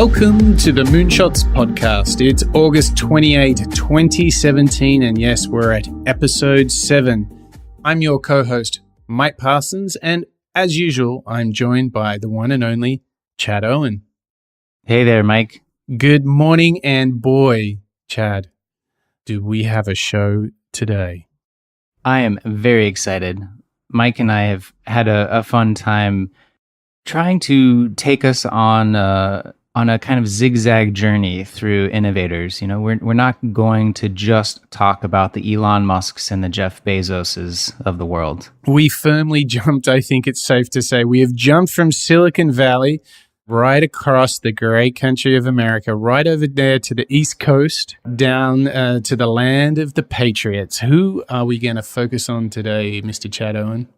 Welcome to the Moonshots Podcast. It's August 28, 2017, and yes, we're at episode 7. I'm your co-host, Mike Parsons, and as usual, I'm joined by the one and only Chad Owen. Hey there, Mike. Good morning, and boy, Chad, do we have a show today. I am very excited. Mike and I have had a fun time trying to take us on a kind of zigzag journey through innovators. You know, we're not going to just talk about the Elon Musks and the Jeff Bezoses of the world. We firmly jumped, I think it's safe to say. We have jumped from Silicon Valley right across the great country of America, right over there to the East Coast, down to the land of the Patriots. Who are we going to focus on today, Mr. Chad Owen?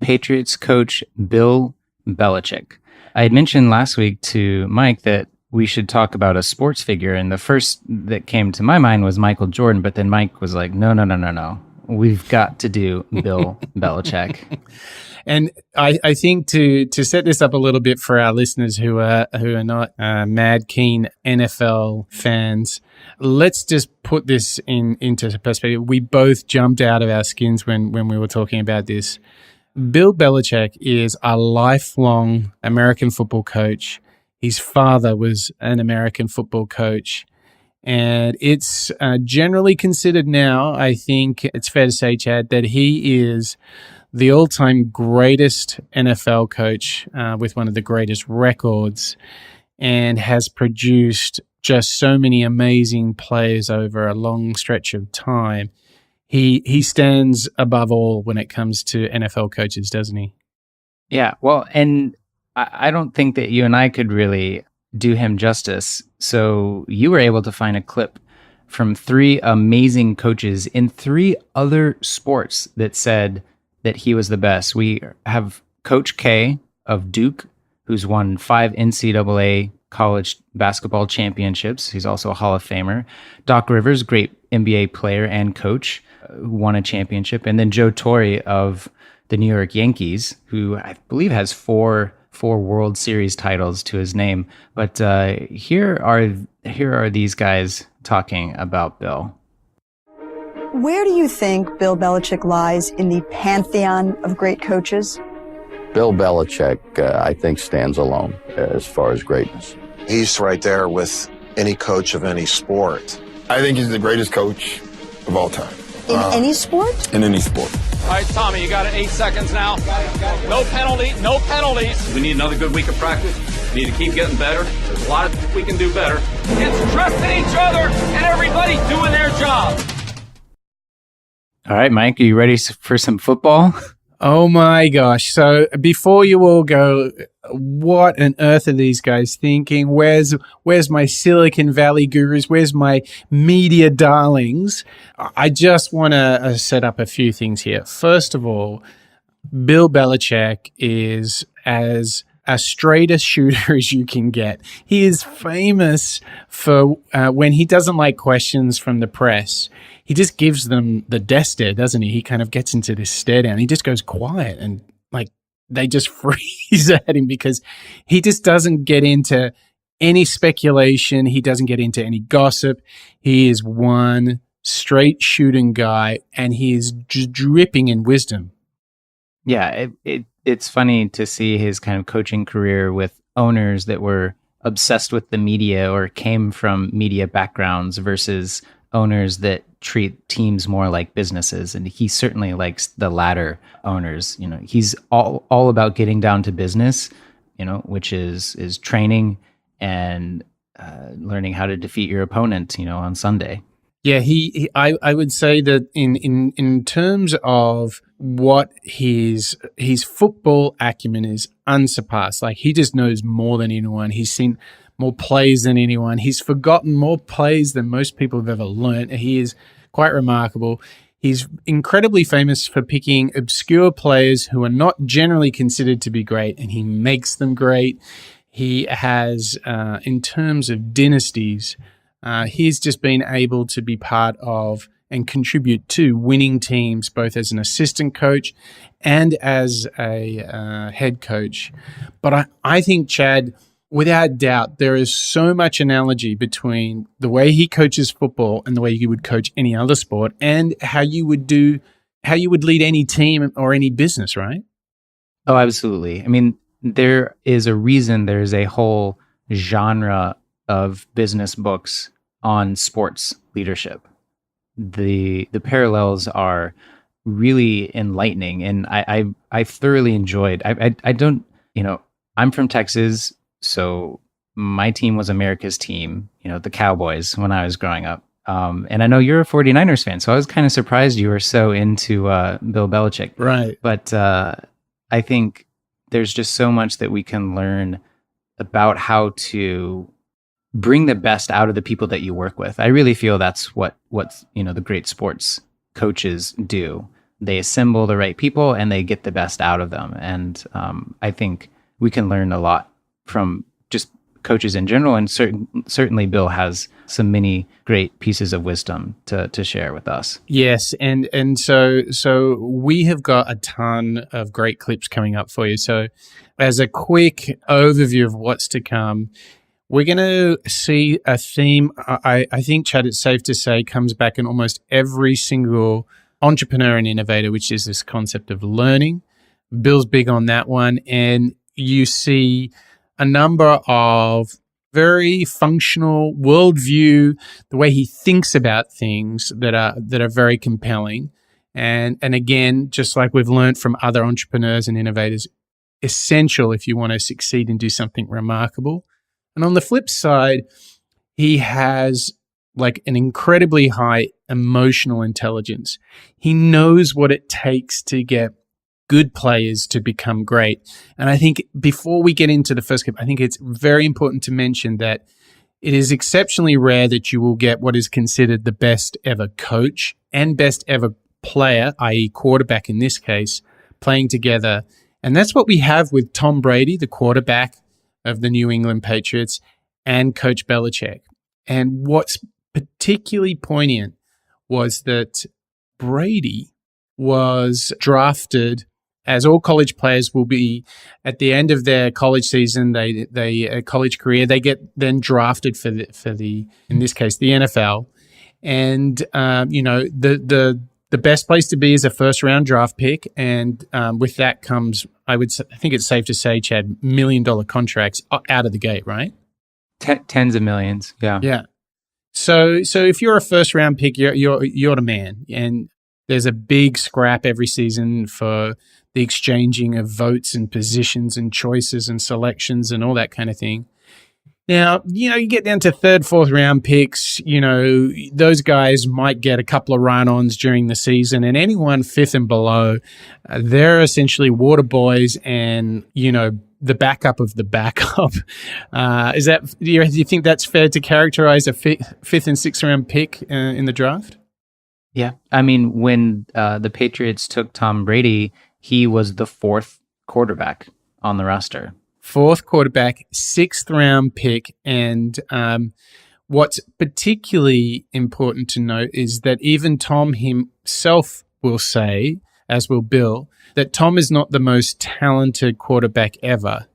Patriots coach Bill Belichick. I had mentioned last week to Mike that we should talk about a sports figure, and the first that came to my mind was Michael Jordan, but then Mike was like, no. We've got to do Bill Belichick. And I think to set this up a little bit for our listeners who are not mad keen NFL fans, let's just put this into perspective. We both jumped out of our skins when we were talking about this. Bill Belichick is a lifelong American football coach. His father was an American football coach. And it's generally considered now, I think it's fair to say, Chad, that he is the all-time greatest NFL coach with one of the greatest records and has produced just so many amazing players over a long stretch of time. He stands above all when it comes to NFL coaches, doesn't he? Yeah, well, and I don't think that you and I could really do him justice. So you were able to find a clip from 3 amazing coaches in 3 other sports that said that he was the best. We have Coach K of Duke, who's won 5 NCAA college basketball championships. He's also a Hall of Famer. Doc Rivers, great NBA player and coach, who won a championship. And then Joe Torre of the New York Yankees, who I believe has 4 World Series titles to his name. But here are these guys talking about Bill. Where do you think Bill Belichick lies in the pantheon of great coaches? Bill Belichick, I think, stands alone as far as greatness. He's right there with any coach of any sport. I think he's the greatest coach of all time. In any sport? In any sport. All right, Tommy, you got it. 8 seconds now. No penalties. We need another good week of practice. We need to keep getting better. There's a lot of we can do better. It's trusting each other and everybody doing their job. All right, Mike, are you ready for some football? Oh my gosh. So before you all go, what on earth are these guys thinking? Where's my Silicon Valley gurus? Where's my media darlings? I just want to set up a few things here. First of all, Bill Belichick is as straight a shooter as you can get. He is famous for when he doesn't like questions from the press, he just gives them the death stare, doesn't he? He kind of gets into this stare down. He just goes quiet and like they just freeze at him because he just doesn't get into any speculation. He doesn't get into any gossip. He is one straight shooting guy and he is dripping in wisdom. Yeah, it's funny to see his kind of coaching career with owners that were obsessed with the media or came from media backgrounds versus owners that treat teams more like businesses. And he certainly likes the latter owners. You know, he's all about getting down to business, you know, which is training and learning how to defeat your opponent, you know, on Sunday. Yeah, I would say that in terms of what his football acumen is unsurpassed. Like he just knows more than anyone. He's seen more plays than anyone. He's forgotten more plays than most people have ever learnt. He is quite remarkable. He's incredibly famous for picking obscure players who are not generally considered to be great, and he makes them great. He has, in terms of dynasties, he's just been able to be part of and contribute to winning teams, both as an assistant coach and as a head coach. But I think, Chad, without doubt, there is so much analogy between the way he coaches football and the way you would coach any other sport, and how you would lead any team or any business, right? Oh, absolutely. I mean, there is a reason there's a whole genre of business books on sports leadership. The parallels are really enlightening, and I thoroughly enjoyed. I don't, I'm from Texas, so my team was America's team, the Cowboys, when I was growing up. And I know you're a 49ers fan, so I was kind of surprised you were so into Bill Belichick. Right. But I think there's just so much that we can learn about how to bring the best out of the people that you work with. I really feel that's what the great sports coaches do. They assemble the right people and they get the best out of them. And I think we can learn a lot from just coaches in general. And certainly Bill has some many great pieces of wisdom to share with us. Yes. And so we have got a ton of great clips coming up for you. So as a quick overview of what's to come, we're going to see a theme, I think, Chad, it's safe to say, comes back in almost every single entrepreneur and innovator, which is this concept of learning. Bill's big on that one. And you see a number of very functional worldview, the way he thinks about things that are very compelling. And again, just like we've learned from other entrepreneurs and innovators, essential if you want to succeed and do something remarkable. And on the flip side, he has like an incredibly high emotional intelligence. He knows what it takes to get good players to become great. And I think before we get into the first clip, I think it's very important to mention that it is exceptionally rare that you will get what is considered the best ever coach and best ever player, i.e. quarterback in this case, playing together. And that's what we have with Tom Brady, the quarterback of the New England Patriots, and Coach Belichick. And what's particularly poignant was that Brady was drafted, as all college players will be, at the end of their college season, they college career, they get then drafted for the in this case the NFL, and the best place to be is a first round draft pick, and with that comes, I think it's safe to say, Chad, $1 million contracts out of the gate, right? Tens of millions, yeah. Yeah. So if you're a first round pick, you're the man, and there's a big scrap every season for the exchanging of votes and positions and choices and selections and all that kind of thing. Now, you get down to third, fourth round picks, those guys might get a couple of run-ons during the season, and anyone fifth and below, they're essentially water boys and, the backup of the backup. Do you think that's fair to characterize a fifth and sixth round pick in the draft? Yeah. I mean, when the Patriots took Tom Brady, he was the fourth quarterback on the roster. Fourth quarterback, sixth round pick. And what's particularly important to note is that even Tom himself will say, as will Bill, that Tom is not the most talented quarterback ever.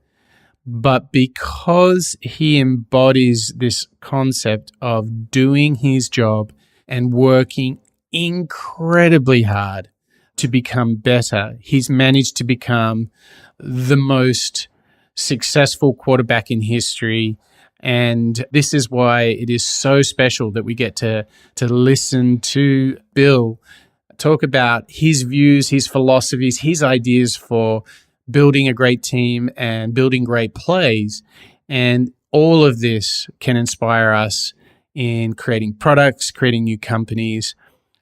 But because he embodies this concept of doing his job and working incredibly hard to become better, he's managed to become the most successful quarterback in history. And this is why it is so special that we get to listen to Bill talk about his views, his philosophies, his ideas for building a great team and building great plays. And all of this can inspire us in creating products, creating new companies,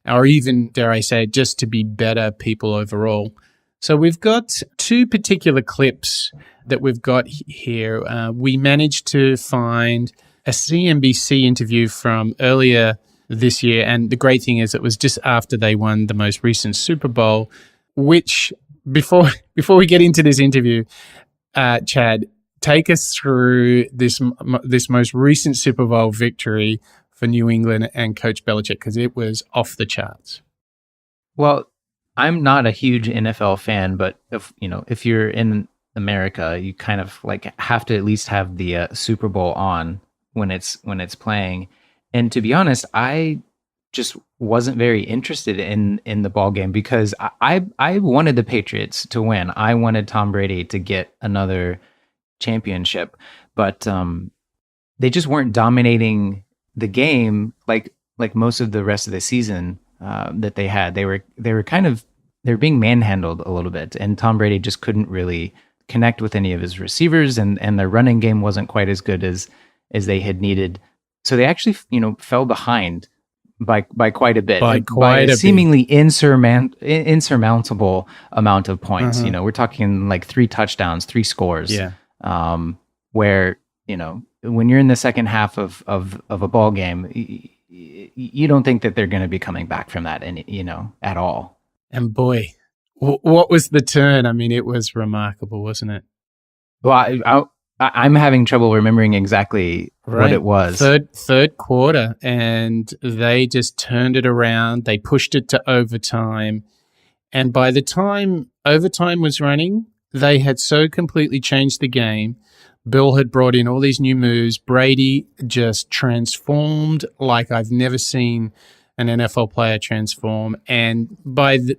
or even, dare I say, just to be better people overall. So we've got two particular clips that we've got here. We managed to find a CNBC interview from earlier this year, and the great thing is it was just after they won the most recent Super Bowl, which, before we get into this interview, Chad, take us through this most recent Super Bowl victory for New England and Coach Belichick, because it was off the charts. Well, I'm not a huge NFL fan, but if you're in America, you kind of like have to at least have the Super Bowl on when it's playing. And to be honest, I just wasn't very interested in the ball game because I wanted the Patriots to win. I wanted Tom Brady to get another championship, but they just weren't dominating the game like most of the rest of the season that they had. They were being manhandled a little bit, and Tom Brady just couldn't really connect with any of his receivers, and their running game wasn't quite as good as they had needed. So they actually, fell behind by quite a bit, by a seemingly insurmountable amount of points. We're talking like 3 touchdowns, 3 scores. Yeah. Where when you're in the second half of a ball game, you don't think that they're going to be coming back from that, at all. And boy, what was the turn? I mean, it was remarkable, wasn't it? Well, I'm having trouble remembering exactly what it was. Third quarter, and they just turned it around. They pushed it to overtime. And by the time overtime was running, they had so completely changed the game. Bill had brought in all these new moves. Brady just transformed like I've never seen an NFL player transform. And by the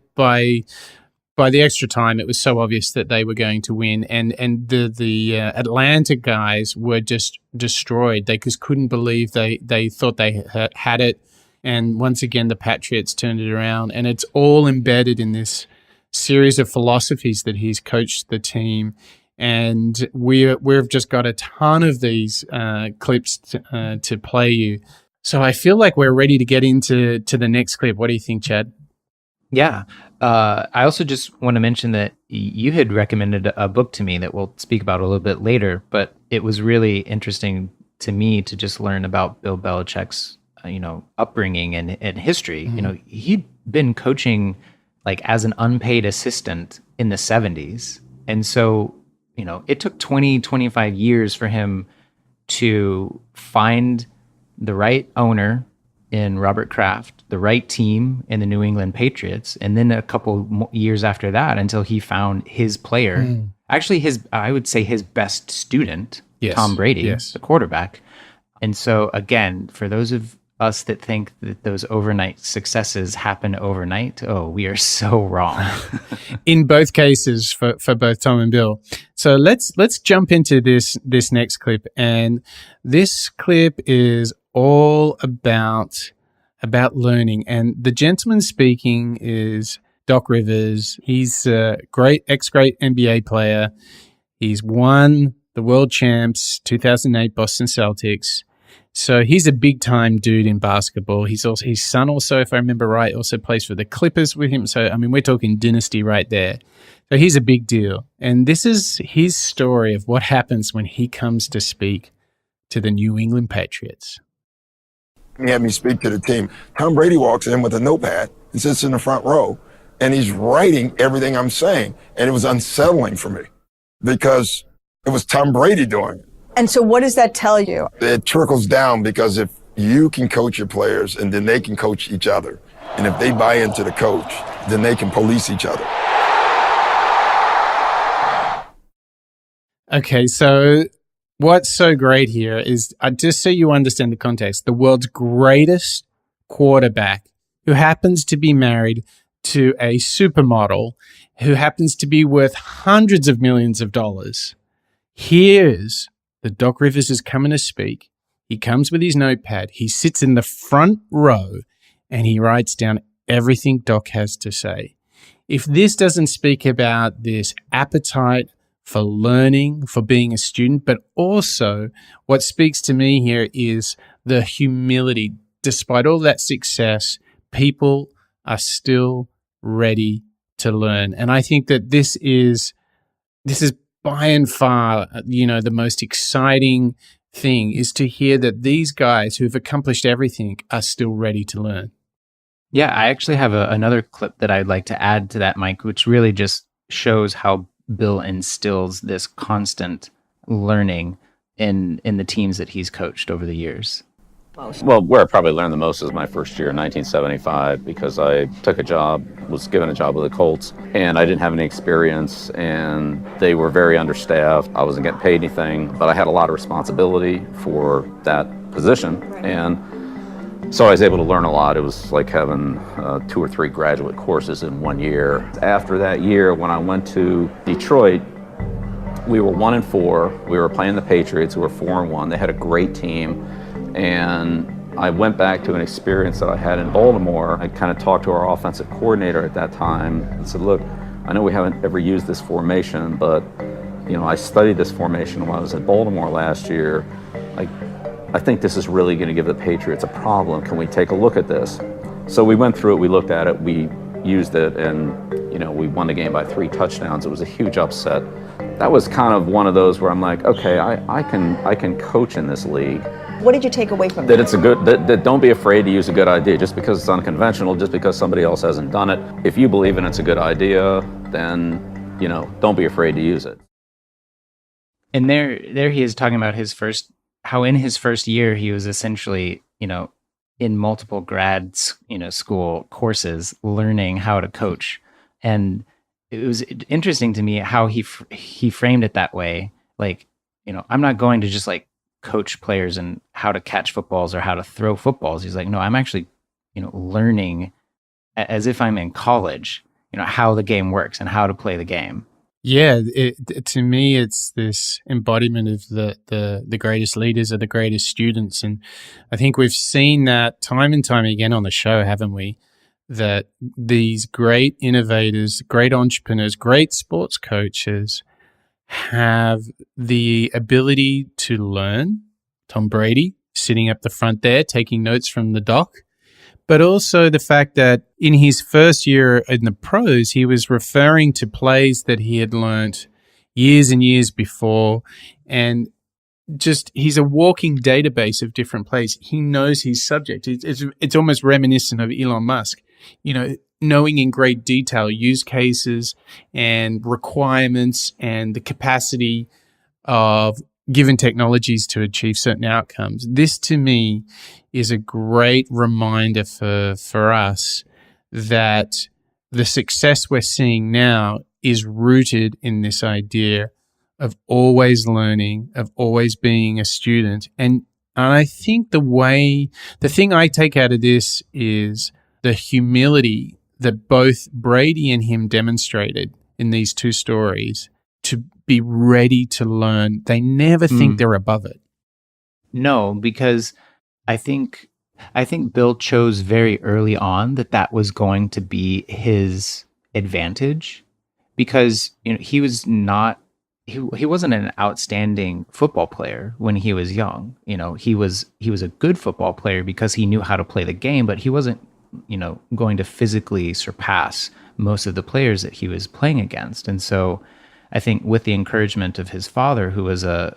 extra time, it was so obvious that they were going to win. And the Atlanta guys were just destroyed. They just couldn't believe they thought they had it. And once again, the Patriots turned it around. And it's all embedded in this series of philosophies that he's coached the team. And we've just got a ton of these clips to play you. So I feel like we're ready to get into the next clip. What do you think, Chad? Yeah. I also just want to mention that you had recommended a book to me that we'll speak about a little bit later, but it was really interesting to me to just learn about Bill Belichick's, upbringing and history. Mm-hmm. He'd been coaching like as an unpaid assistant in the 70s. And so, it took 25 years for him to find the right owner in Robert Kraft, the right team in the New England Patriots, and then a couple years after that until he found his player. Actually, I would say his best student, Tom Brady, the quarterback. And so again, for those of us that think that those overnight successes happen overnight, we are so wrong. In both cases, for both Tom and Bill. So let's jump into this next clip, and this clip is all about learning. And the gentleman speaking is Doc Rivers. He's a great NBA player. He's won the world champs 2008 Boston Celtics. So he's a big time dude in basketball. His son also, if I remember right, also plays for the Clippers with him. So, I mean, we're talking dynasty right there. So he's a big deal. And this is his story of what happens when he comes to speak to the New England Patriots. He had me speak to the team. Tom Brady walks in with a notepad and sits in the front row, and he's writing everything I'm saying. And it was unsettling for me because it was Tom Brady doing it. And so what does that tell you? It trickles down because if you can coach your players and then they can coach each other, and if they buy into the coach, then they can police each other. Okay, so what's so great here is, just so you understand the context, the world's greatest quarterback who happens to be married to a supermodel who happens to be worth hundreds of millions of dollars. Here's that Doc Rivers is coming to speak. He comes with his notepad. He sits in the front row and he writes down everything Doc has to say. If this doesn't speak about this appetite for learning, for being a student, but also what speaks to me here is the humility. Despite all that success, people are still ready to learn. And I think that this is by and far, the most exciting thing is to hear that these guys who've accomplished everything are still ready to learn. Yeah, I actually have another clip that I'd like to add to that, Mike, which really just shows how Bill instills this constant learning in the teams that he's coached over the years. Well, where I probably learned the most is my first year in 1975, because I was given a job with the Colts, and I didn't have any experience, and they were very understaffed. I wasn't getting paid anything, but I had a lot of responsibility for that position, and so I was able to learn a lot. It was like having 2 or 3 graduate courses in 1 year. After that year, when I went to Detroit, we were 1-4. We were playing the Patriots, who were 4-1. They had a great team. And I went back to an experience that I had in Baltimore. I kind of talked to our offensive coordinator at that time and said, look, I know we haven't ever used this formation, but I studied this formation when I was in Baltimore last year. I think this is really going to give the Patriots a problem. Can we take a look at this? So we went through it, we looked at it, we used it, and we won the game by 3 touchdowns. It was a huge upset. That was kind of one of those where I'm like, okay, I can coach in this league. What did you take away from that? That don't be afraid to use a good idea just because it's unconventional, just because somebody else hasn't done it. If you believe in it's a good idea, then, don't be afraid to use it. And there he is talking about how in his first year, he was essentially, in multiple grad, school courses, learning how to coach. And it was interesting to me how he framed it that way. Like, I'm not going to just coach players and how to catch footballs or how to throw footballs. He's like, no, I'm actually, learning as if I'm in college, how the game works and how to play the game. Yeah, to me, it's this embodiment of the greatest leaders are the greatest students. And I think we've seen that time and time again on the show, haven't we? That these great innovators, great entrepreneurs, great sports coaches have the ability to learn. Tom Brady sitting up the front there, taking notes from the doc, but also the fact that in his first year in the pros, he was referring to plays that he had learnt years and years before, and just he's a walking database of different plays. He knows his subject. It's almost reminiscent of Elon Musk, knowing in great detail use cases and requirements and the capacity of given technologies to achieve certain outcomes. This, to me, is a great reminder for us that the success we're seeing now is rooted in this idea of always learning, of always being a student. And I think the thing I take out of this is the humility that both Brady and him demonstrated in these 2 stories to be ready to learn. They never think they're above it. No, because I think Bill chose very early on that was going to be his advantage, because he was not he wasn't an outstanding football player when he was young. He was a good football player because he knew how to play the game, but he wasn't going to physically surpass most of the players that he was playing against. And so I think with the encouragement of his father, who was a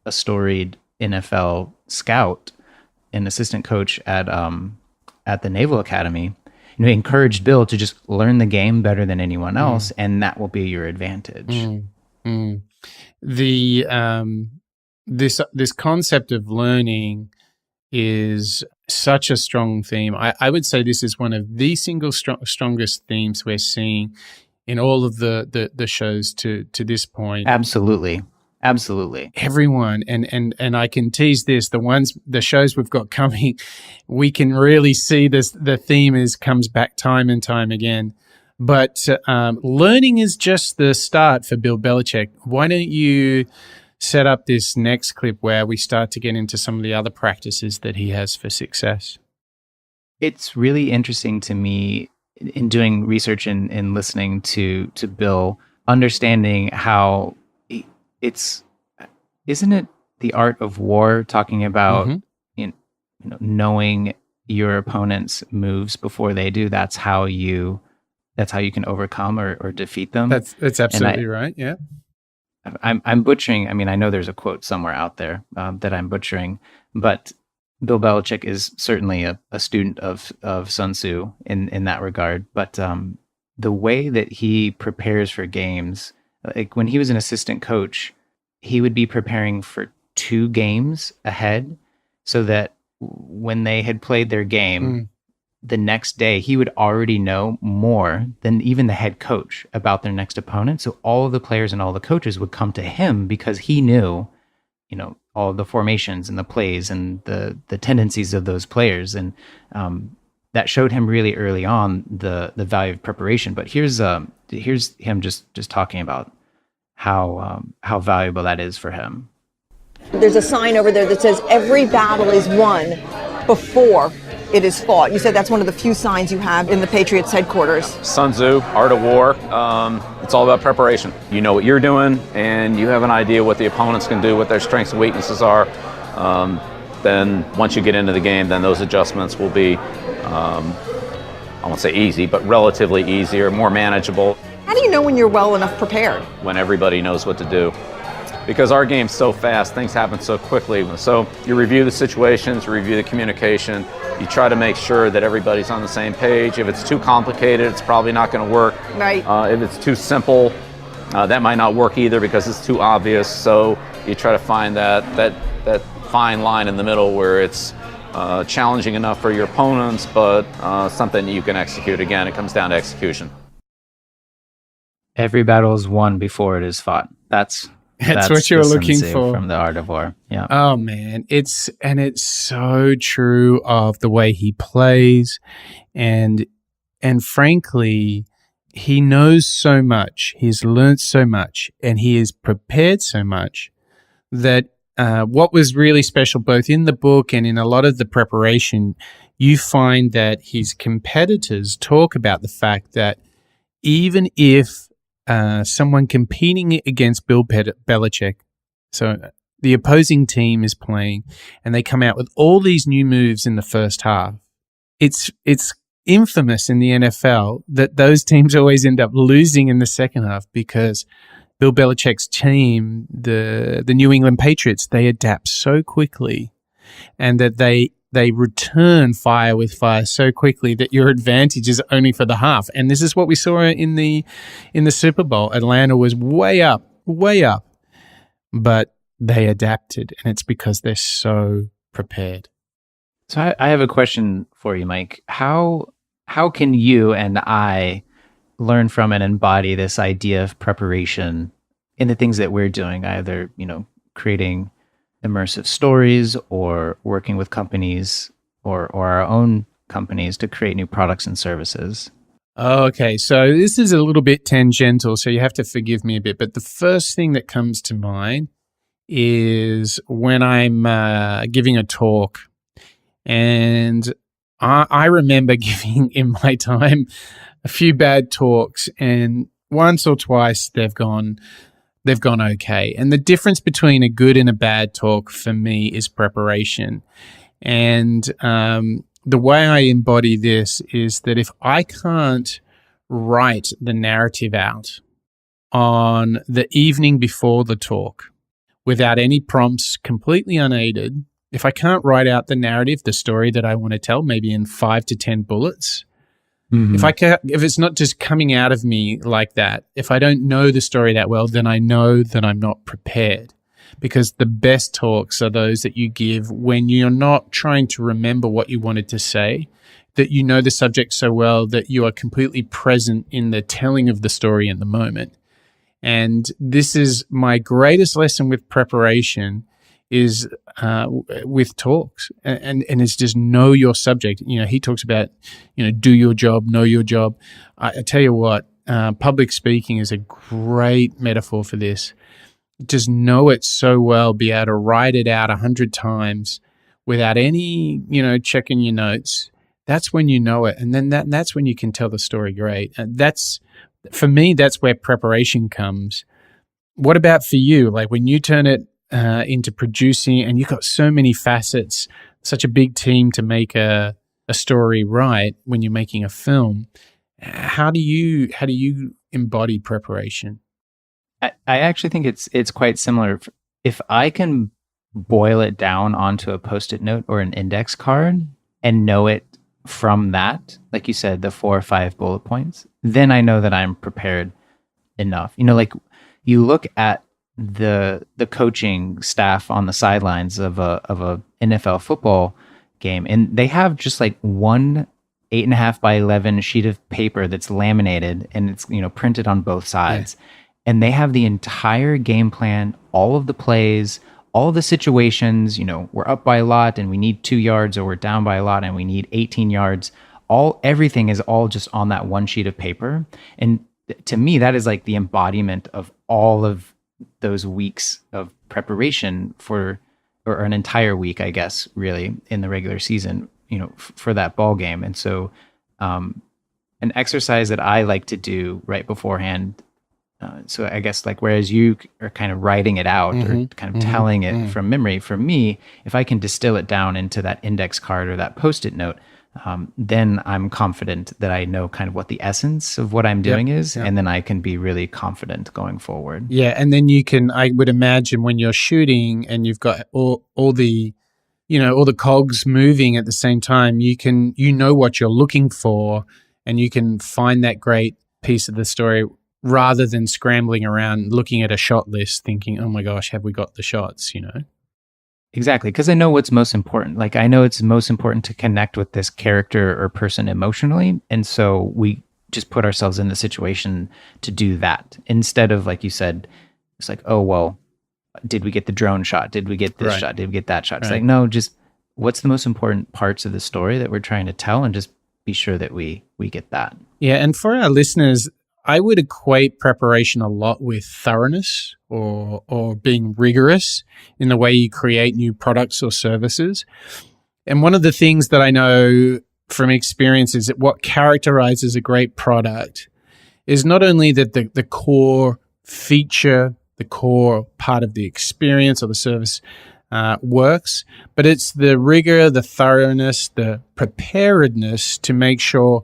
storied NFL scout and assistant coach at the Naval Academy, he encouraged Bill to just learn the game better than anyone else, and that will be your advantage. This concept of learning is such a strong theme. I would say this is one of the single strongest themes we're seeing in all of the shows to this point. Absolutely. Everyone, and I can tease this, the shows we've got coming, we can really see this. The theme comes back time and time again. But learning is just the start for Bill Belichick. Why don't you set up this next clip where we start to get into some of the other practices that he has for success? It's really interesting to me in doing research and listening to Bill, understanding how isn't it the art of war, talking about knowing your opponent's moves before they do. That's how you can overcome or defeat them. That's absolutely right. Yeah. I'm butchering. I mean, I know there's a quote somewhere out there that I'm butchering, but Bill Belichick is certainly a student of Sun Tzu in that regard. But the way that he prepares for games, like when he was an assistant coach, he would be preparing for 2 games ahead, so that when they had played their game, the next day he would already know more than even the head coach about their next opponent. So all of the players and all the coaches would come to him because he knew, all of the formations and the plays and the tendencies of those players. And that showed him really early on the value of preparation. But here's him just talking about how valuable that is for him. There's a sign over there that says every battle is won before it is fought. You said that's one of the few signs you have in the Patriots headquarters. Sun Tzu, Art of War. It's all about preparation. You know what you're doing, and you have an idea what the opponents can do, what their strengths and weaknesses are. Then once you get into the game, then those adjustments will be, I won't say easy, but relatively easier, more manageable. How do you know when you're well enough prepared? When everybody knows what to do. Because our game's so fast, things happen so quickly. So you review the situations, you review the communication, you try to make sure that everybody's on the same page. If it's too complicated, it's probably not going to work. Right. If it's too simple, that might not work either because it's too obvious. So you try to find that fine line in the middle where it's challenging enough for your opponents, but something you can execute. Again, it comes down to execution. Every battle is won before it is fought. That's what you were looking for from the Art of War. Yeah. Oh man, it's so true of the way he plays, and frankly, he knows so much. He's learned so much, and he is prepared so much that what was really special, both in the book and in a lot of the preparation, you find that his competitors talk about the fact that even if someone competing against Bill Belichick, so the opposing team is playing, and they come out with all these new moves in the first half. It's infamous in the NFL that those teams always end up losing in the second half because Bill Belichick's team, the New England Patriots, they adapt so quickly, and that they return fire with fire so quickly that your advantage is only for the half. And this is what we saw in the Super Bowl. Atlanta was way up, but they adapted, and it's because they're so prepared. So I have a question for you, Mike. How can you and I learn from and embody this idea of preparation in the things that we're doing, either, creating immersive stories or working with companies or our own companies to create new products and services? Okay, so this is a little bit tangential, so you have to forgive me a bit. But the first thing that comes to mind is when I'm giving a talk. And I remember giving in my time a few bad talks, and once or twice they've gone okay. And the difference between a good and a bad talk for me is preparation. And the way I embody this is that if I can't write the narrative out on the evening before the talk without any prompts, completely unaided, if I can't write out the narrative, the story that I want to tell, maybe in 5 to 10 bullets, if it's not just coming out of me like that, if I don't know the story that well, then I know that I'm not prepared. Because the best talks are those that you give when you're not trying to remember what you wanted to say, that you know the subject so well that you are completely present in the telling of the story in the moment. And this is my greatest lesson with preparation is with talks, and it's just know your subject. He talks about, do your job, know your job. I tell you what, public speaking is a great metaphor for this. Just know it so well, be able to write it out 100 times without any, checking your notes. That's when you know it, and then that's when you can tell the story great. And for me, that's where preparation comes. What about for you? Like when you turn it into producing, and you've got so many facets, such a big team to make a story right when you're making a film. How do you embody preparation? I actually think it's quite similar. If I can boil it down onto a Post-it note or an index card and know it from that, like you said, the 4 or 5 bullet points, then I know that I'm prepared enough. Like you look at the coaching staff on the sidelines of a NFL football game. And they have just like one 8.5 by 11 sheet of paper that's laminated and it's, printed on both sides. Yeah. And they have the entire game plan, all of the plays, all of the situations, we're up by a lot and we need 2 yards, or we're down by a lot and we need 18 yards. Everything is all just on that one sheet of paper. And to me, that is like the embodiment of all of those weeks of preparation or an entire week, I guess, really, in the regular season, for that ball game. And so an exercise that I like to do right beforehand, so I guess like whereas you are kind of writing it out or kind of telling it from memory, for me, if I can distill it down into that index card or that Post-it note, then I'm confident that I know kind of what the essence of what I'm doing is, and then I can be really confident going forward. Yeah, and then I would imagine when you're shooting and you've got all the, all the cogs moving at the same time, you know what you're looking for, and you can find that great piece of the story rather than scrambling around looking at a shot list thinking, oh my gosh, have we got the shots, Exactly, because I know what's most important. Like, I know it's most important to connect with this character or person emotionally, and so we just put ourselves in the situation to do that instead of, like you said, it's like, oh, well, did we get the drone shot? Did we get this shot? Did we get that shot? It's like, no, just what's the most important parts of the story that we're trying to tell, and just be sure that we get that. Yeah, and for our listeners, I would equate preparation a lot with thoroughness or being rigorous in the way you create new products or services. And one of the things that I know from experience is that what characterizes a great product is not only that the core feature, the core part of the experience or the service works, but it's the rigor, the thoroughness, the preparedness to make sure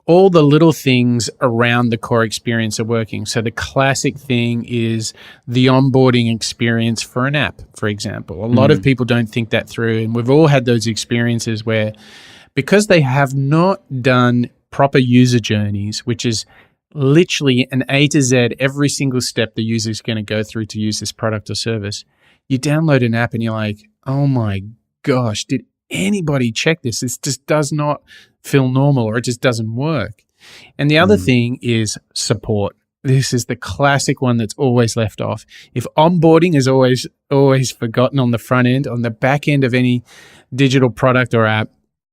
all the little things around the core experience are working. So the classic thing is the onboarding experience for an app, for example. A lot of people don't think that through, and we've all had those experiences where, because they have not done proper user journeys, which is literally an A to Z, every single step the user is going to go through to use this product or service, you download an app and you're like, oh my gosh, did anybody check this? This just does not feel normal, or it just doesn't work. And the other thing is support. This is the classic one that's always left off. If onboarding is always forgotten on the front end, on the back end of any digital product or app,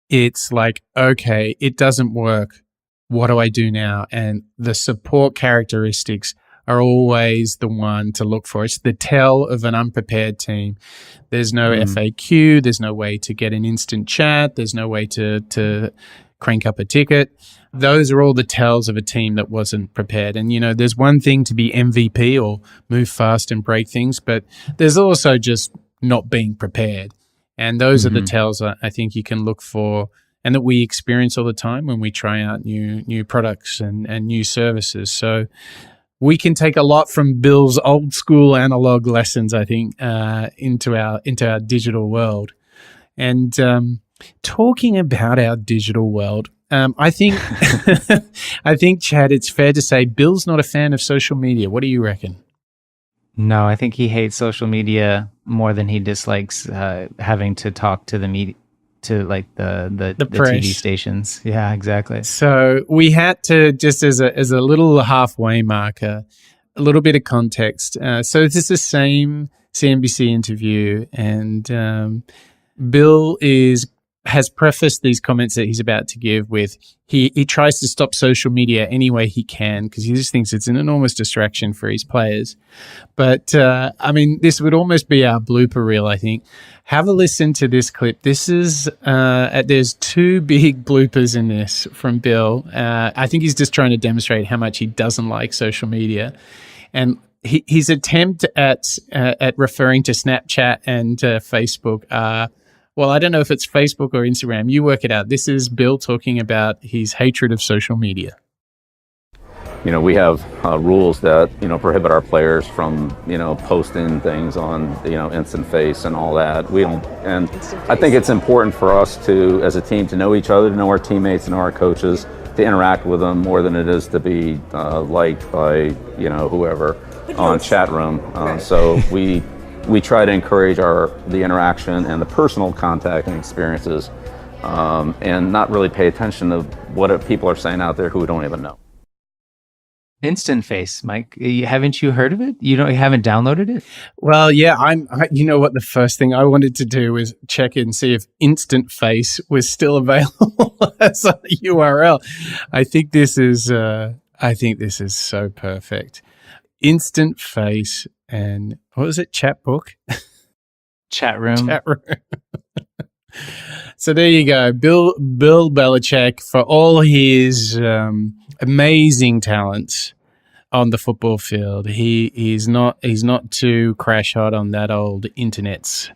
it's like, okay, it doesn't work. What do I do now? And the support characteristics are always the one to look for. It's the tell of an unprepared team. There's no FAQ. There's no way to get an instant chat. There's no way to crank up a ticket. Those are all the tells of a team that wasn't prepared. And, there's one thing to be MVP or move fast and break things, but there's also just not being prepared. And those are the tells I think you can look for, and that we experience all the time when we try out new products and new services. So we can take a lot from Bill's old school analog lessons, I think, into our digital world. And talking about our digital world, I think, Chad, it's fair to say Bill's not a fan of social media. What do you reckon? No, I think he hates social media more than he dislikes having to talk to the media, to like the TV stations. Yeah, exactly. So we had to, just as a little halfway marker, a little bit of context. So this is the same CNBC interview, and Bill has prefaced these comments that he's about to give with he tries to stop social media any way he can because he just thinks it's an enormous distraction for his players. But this would almost be our blooper reel, I think. Have a listen to this clip. This is there's two big bloopers in this from Bill. I think he's just trying to demonstrate how much he doesn't like social media, and his attempt at referring to Snapchat and Facebook. Well, I don't know if it's Facebook or Instagram. You work it out. This is Bill talking about his hatred of social media. We have rules that, prohibit our players from, posting things on, Instant Face and all that. We don't, and I think it's important for us to, as a team, to know each other, to know our teammates, to know our coaches, to interact with them more than it is to be liked by, whoever on chat room. So we try to encourage the interaction and the personal contact and experiences and not really pay attention to what people are saying out there who don't even know. Instant Face, Mike. Haven't you heard of it? You haven't downloaded it? Well, yeah, you know what? The first thing I wanted to do was check in, see if Instant Face was still available as a URL. I think this is so perfect. Instant Face and what was it? Chat book? Chat room. Chat room. So there you go. Bill Belichick, for all his amazing talents on the football field, he's not too crash hot on that old internet's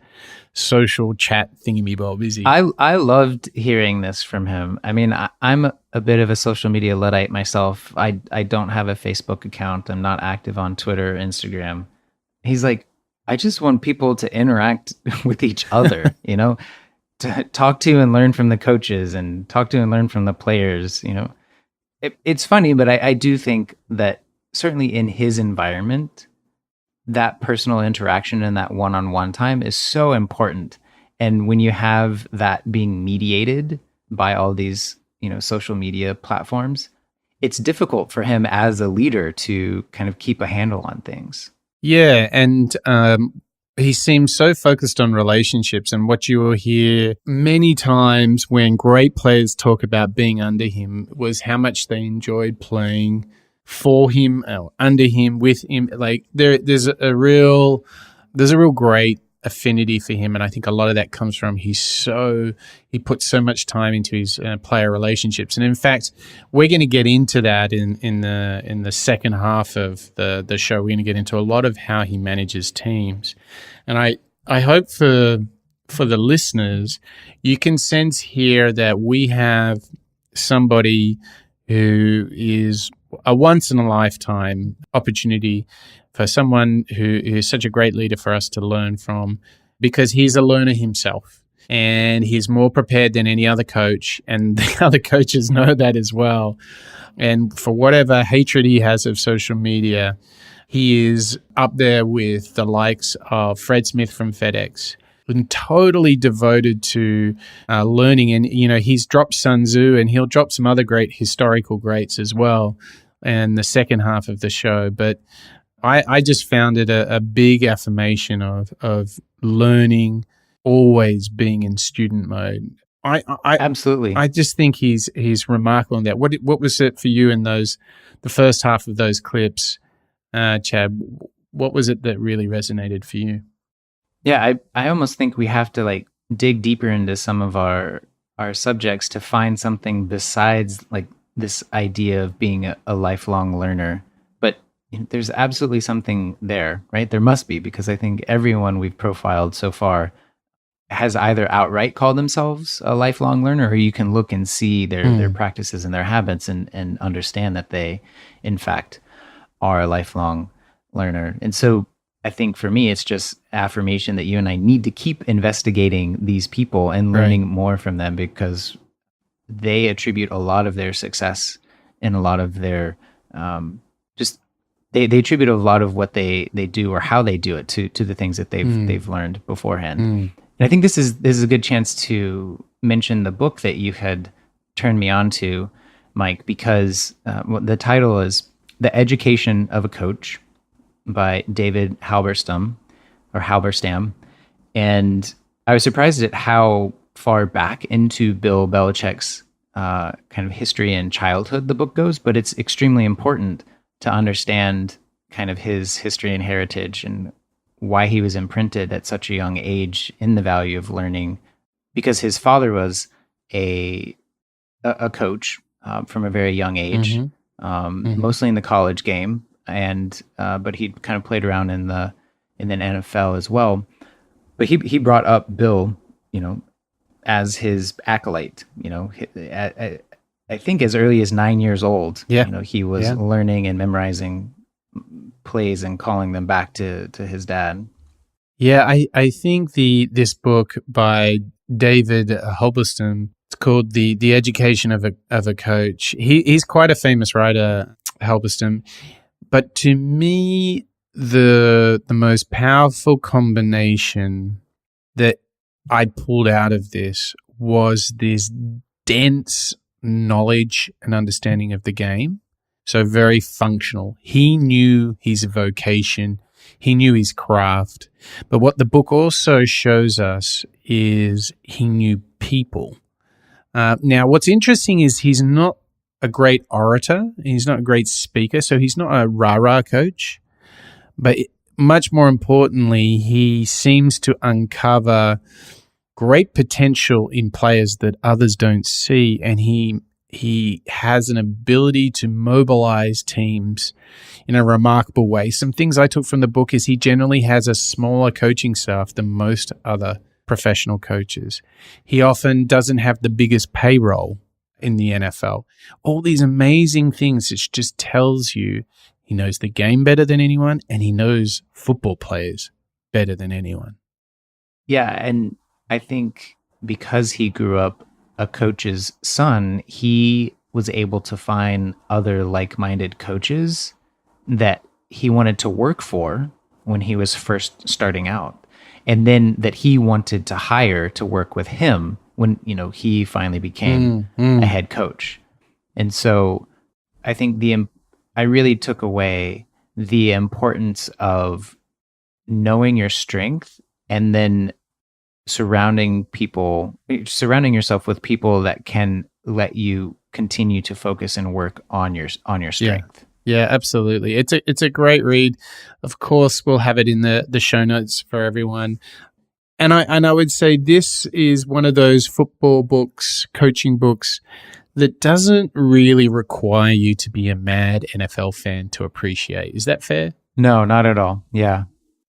social chat thingamabob, is he? I loved hearing this from him. I mean, I'm a bit of a social media Luddite myself. I don't have a Facebook account. I'm not active on Twitter, Instagram. He's like, I just want people to interact with each other, to talk to and learn from the coaches and talk to and learn from the players. It's funny, but I do think that certainly in his environment, that personal interaction and that one-on-one time is so important. And when you have that being mediated by all these, social media platforms, it's difficult for him as a leader to kind of keep a handle on things. Yeah, and he seems so focused on relationships, and what you will hear many times when great players talk about being under him was how much they enjoyed playing for him, or under him, with him. Like there's a real great affinity for him, and I think a lot of that comes from he puts so much time into his player relationships. And in fact, we're going to get into that in the second half of the show. We're going to get into a lot of how he manages teams, and I hope for the listeners, you can sense here that we have somebody who is a once in a lifetime opportunity for someone who is such a great leader for us to learn from, because he's a learner himself and he's more prepared than any other coach, and the other coaches know that as well. And for whatever hatred he has of social media, he is up there with the likes of Fred Smith from FedEx, and totally devoted to learning. And, he's dropped Sun Tzu, and he'll drop some other great historical greats as well in the second half of the show. But I just found it a big affirmation of learning, always being in student mode. I Absolutely. I just think he's remarkable in that. What was it for you in the first half of those clips, Chad? What was it that really resonated for you? Yeah, I almost think we have to dig deeper into some of our subjects to find something besides this idea of being a lifelong learner. But there's absolutely something there, right? There must be, because I think everyone we've profiled so far has either outright called themselves a lifelong learner, or you can look and see their practices and their habits and understand that they, in fact, are a lifelong learner. And so I think for me, it's just affirmation that you and I need to keep investigating these people and learning more from them, because they attribute a lot of their success and a lot of their they attribute a lot of what they do or how they do it to the things that they've learned beforehand. And I think this is a good chance to mention the book that you had turned me on to, Mike, because the title is The Education of a Coach by David Halberstam. And I was surprised at how far back into Bill Belichick's kind of history and childhood the book goes, but it's extremely important to understand kind of his history and heritage and why he was imprinted at such a young age in the value of learning, because his father was a coach from a very young age, mostly in the college game, and but he kind of played around in the NFL as well. But he brought up Bill, as his acolyte. I think as early as 9 years old, he was learning and memorizing plays and calling them back to his dad. Yeah, I think this book by David Halberstam, it's called The Education of a Coach. He's quite a famous writer, Halberstam. But to me, the most powerful combination that I pulled out of this was this dense knowledge and understanding of the game. So very functional. He knew his vocation. He knew his craft. But what the book also shows us is he knew people. Now, what's interesting is he's not a great orator. He's not a great speaker. So he's not a rah-rah coach. But much more importantly, he seems to uncover great potential in players that others don't see. And he has an ability to mobilize teams in a remarkable way. Some things I took from the book is he generally has a smaller coaching staff than most other professional coaches. He often doesn't have the biggest payroll in the NFL. All these amazing things, it just tells you he knows the game better than anyone and he knows football players better than anyone. Yeah, and I think because he grew up a coach's son, he was able to find other like-minded coaches that he wanted to work for when he was first starting out. And then that he wanted to hire to work with him when, he finally became a head coach. And so I think I really took away the importance of knowing your strength and then surrounding yourself with people that can let you continue to focus and work on your strength. Yeah, absolutely. It's a great read. Of course, we'll have it in the show notes for everyone. And I would say this is one of those football books, coaching books that doesn't really require you to be a mad NFL fan to appreciate. Is that fair? No, not at all. Yeah.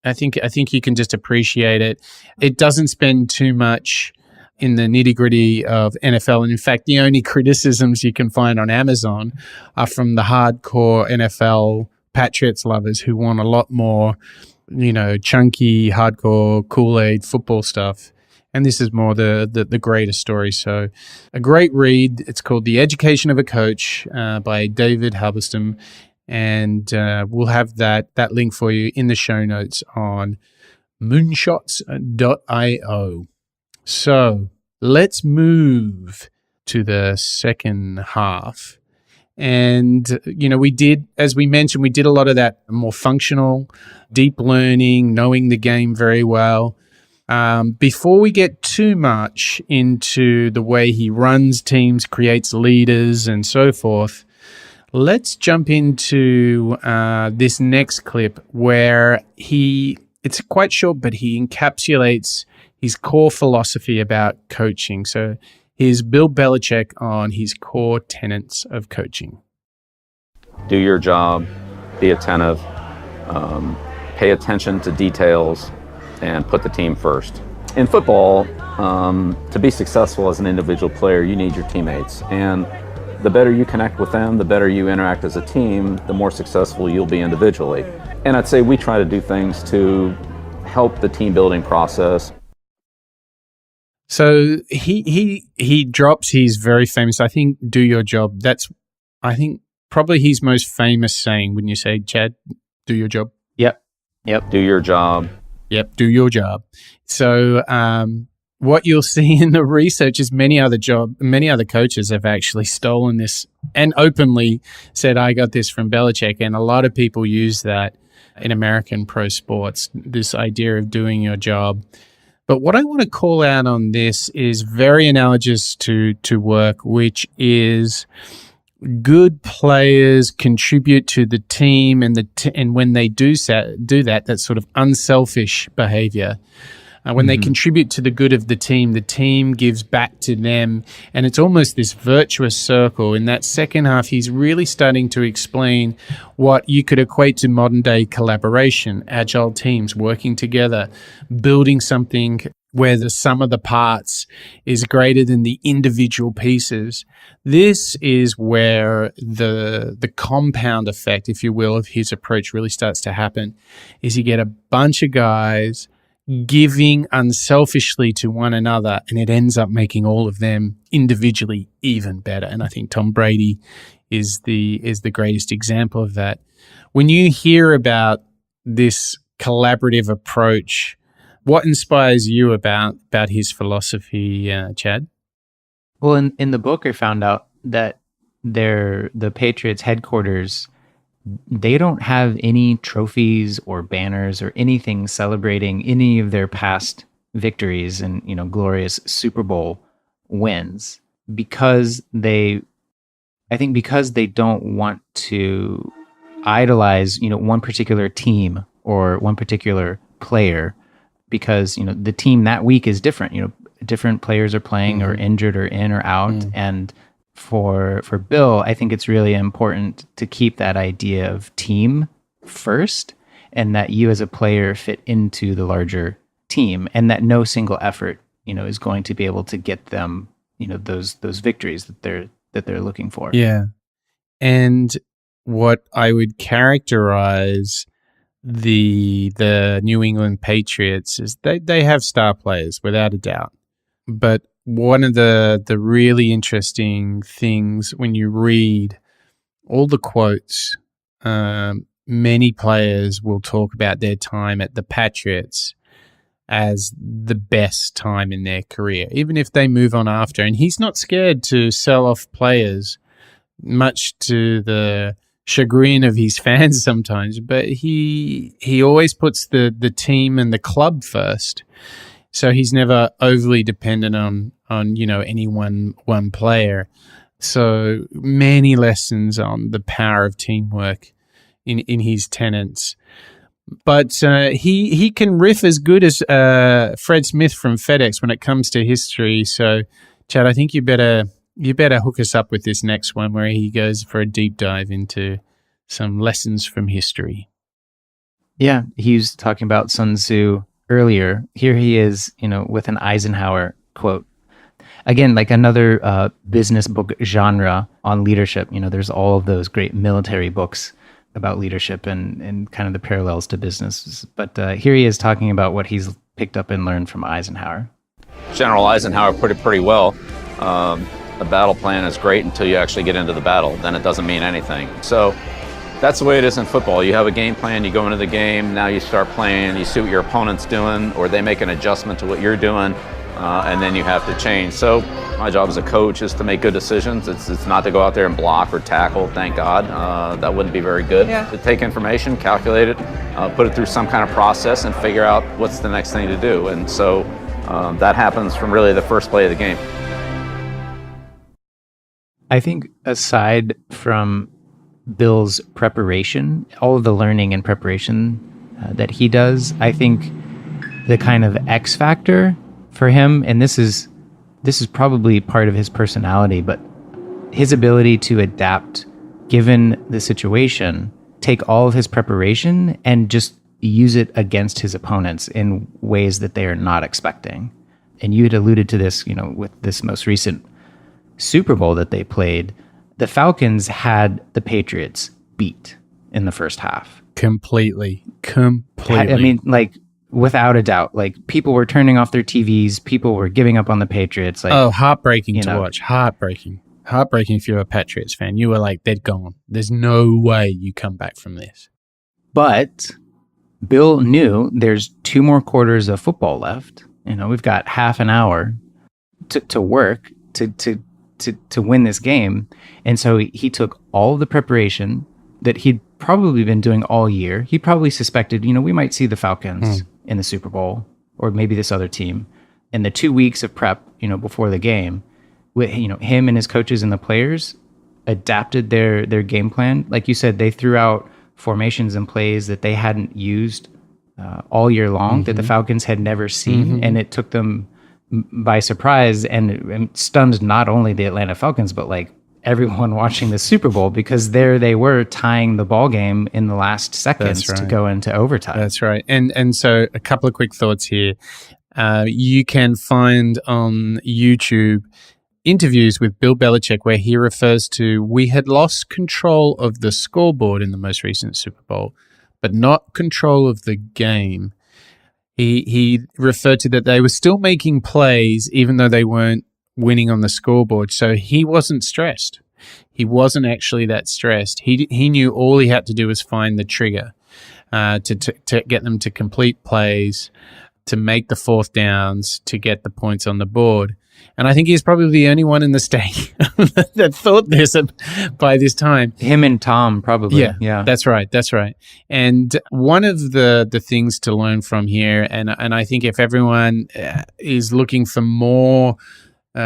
I think you can just appreciate it. It doesn't spend too much in the nitty-gritty of NFL. And in fact, the only criticisms you can find on Amazon are from the hardcore NFL Patriots lovers who want a lot more, chunky, hardcore, Kool-Aid football stuff. And this is more the greater story. So a great read. It's called The Education of a Coach by David Halberstam. And we'll have that link for you in the show notes on moonshots.io. So let's move to the second half. And, we did, as we mentioned, we did a lot of that more functional, deep learning, knowing the game very well. Before we get too much into the way he runs teams, creates leaders, and so forth, let's jump into this next clip where it's quite short, but he encapsulates his core philosophy about coaching. So here's Bill Belichick on his core tenets of coaching. Do your job, be attentive, pay attention to details, and put the team first. In football, to be successful as an individual player, you need your teammates. And the better you connect with them, the better you interact as a team, the more successful you'll be individually. And I'd say we try to do things to help the team building process. So he drops his very famous, I think, do your job. That's, I think, probably his most famous saying. Wouldn't you say, Chad? Do your job? Yep. Do your job. Yep, do your job. So what you'll see in the research is many other coaches have actually stolen this and openly said, I got this from Belichick. And a lot of people use that in American pro sports, this idea of doing your job. But what I want to call out on this is very analogous to work, which is good players contribute to the team, and when they do that, that's sort of unselfish behavior. When they contribute to the good of the team gives back to them, and it's almost this virtuous circle. In that second half, he's really starting to explain what you could equate to modern-day collaboration, agile teams working together, building something where the sum of the parts is greater than the individual pieces. This is where the compound effect, if you will, of his approach really starts to happen, is you get a bunch of guys giving unselfishly to one another, and it ends up making all of them individually even better. And I think Tom Brady is the greatest example of that. When you hear about this collaborative approach, what inspires you about his philosophy, Chad? Well, in the book, I found out that the Patriots headquarters, they don't have any trophies or banners or anything celebrating any of their past victories and, glorious Super Bowl wins because they don't want to idolize, one particular team or one particular player, because, the team that week is different. Different players are playing or injured or in or out. And for Bill, I think it's really important to keep that idea of team first, and that you as a player fit into the larger team, and that no single effort, is going to be able to get them, those victories that they're looking for. Yeah. And what I would characterize the New England Patriots is they have star players without a doubt. But one of the really interesting things when you read all the quotes, many players will talk about their time at the Patriots as the best time in their career, even if they move on after. And he's not scared to sell off players, much to the chagrin of his fans sometimes, but he always puts the team and the club first. So he's never overly dependent on any one player. So many lessons on the power of teamwork in his tenets. But he can riff as good as Fred Smith from FedEx when it comes to history. So, Chad, I think you better hook us up with this next one where he goes for a deep dive into some lessons from history. Yeah, he was talking about Sun Tzu earlier. Here he is, with an Eisenhower quote. Again, like another business book genre on leadership. There's all of those great military books about leadership and kind of the parallels to business. But here he is talking about what he's picked up and learned from Eisenhower. General Eisenhower put it pretty well. A battle plan is great until you actually get into the battle. Then it doesn't mean anything. So that's the way it is in football. You have a game plan, you go into the game, now you start playing, you see what your opponent's doing, or they make an adjustment to what you're doing, and then you have to change. So my job as a coach is to make good decisions. It's not to go out there and block or tackle, thank God. That wouldn't be very good. Yeah. To take information, calculate it, put it through some kind of process, and figure out what's the next thing to do. And so that happens from really the first play of the game. I think aside from Bill's preparation, all of the learning and preparation that he does, I think the kind of X factor for him, and this is probably part of his personality, but his ability to adapt given the situation, take all of his preparation and just use it against his opponents in ways that they are not expecting. And you had alluded to this, with this most recent Super Bowl that they played. The Falcons had the Patriots beat in the first half. Completely. I mean, like, without a doubt. Like, people were turning off their TVs. People were giving up on the Patriots. Like, heartbreaking to watch. Heartbreaking if you're a Patriots fan. You were like, they're gone. There's no way you come back from this. But Bill knew there's 2 more quarters of football left. We've got half an hour to work to win this game. And so he took all the preparation that he'd probably been doing all year. He probably suspected, we might see the Falcons in the Super Bowl, or maybe this other team. And the 2 weeks of prep, before the game, with him and his coaches and the players adapted their game plan. Like you said, they threw out formations and plays that they hadn't used all year long, that the Falcons had never seen, and it took them by surprise and stunned not only the Atlanta Falcons, but like everyone watching the Super Bowl, because there they were tying the ball game in the last seconds to go into overtime. That's right. And so a couple of quick thoughts here. You can find on YouTube interviews with Bill Belichick where he refers to, we had lost control of the scoreboard in the most recent Super Bowl, but not control of the game. He referred to that they were still making plays even though they weren't winning on the scoreboard. So he wasn't stressed. He wasn't actually that stressed. He knew all he had to do was find the trigger to get them to complete plays, to make the fourth downs, to get the points on the board. And I think he's probably the only one in the state that thought this by this time. Him and Tom, probably. Yeah. That's right. And one of the things to learn from here, and I think if everyone is looking for more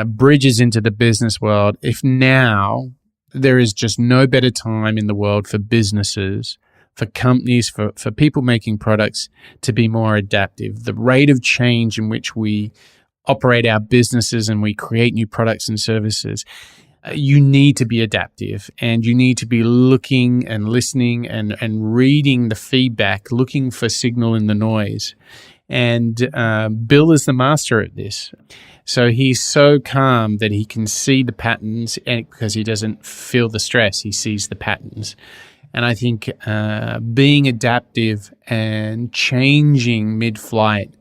bridges into the business world, if now there is just no better time in the world for businesses, for companies, for people making products to be more adaptive. The rate of change in which we operate our businesses and we create new products and services, you need to be adaptive, and you need to be looking and listening and reading the feedback, looking for signal in the noise. And Bill is the master at this. So he's so calm that he can see the patterns, and because he doesn't feel the stress, he sees the patterns. And I think being adaptive and changing mid-flight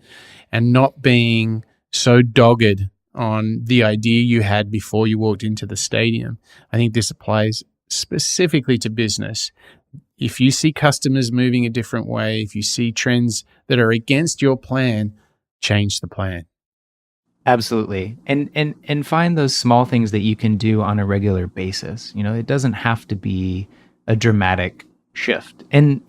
and not being so dogged on the idea you had before you walked into the stadium, I think this applies specifically to business. If you see customers moving a different way, if you see trends that are against your plan, change the plan. Absolutely. And find those small things that you can do on a regular basis. It doesn't have to be a dramatic shift. And,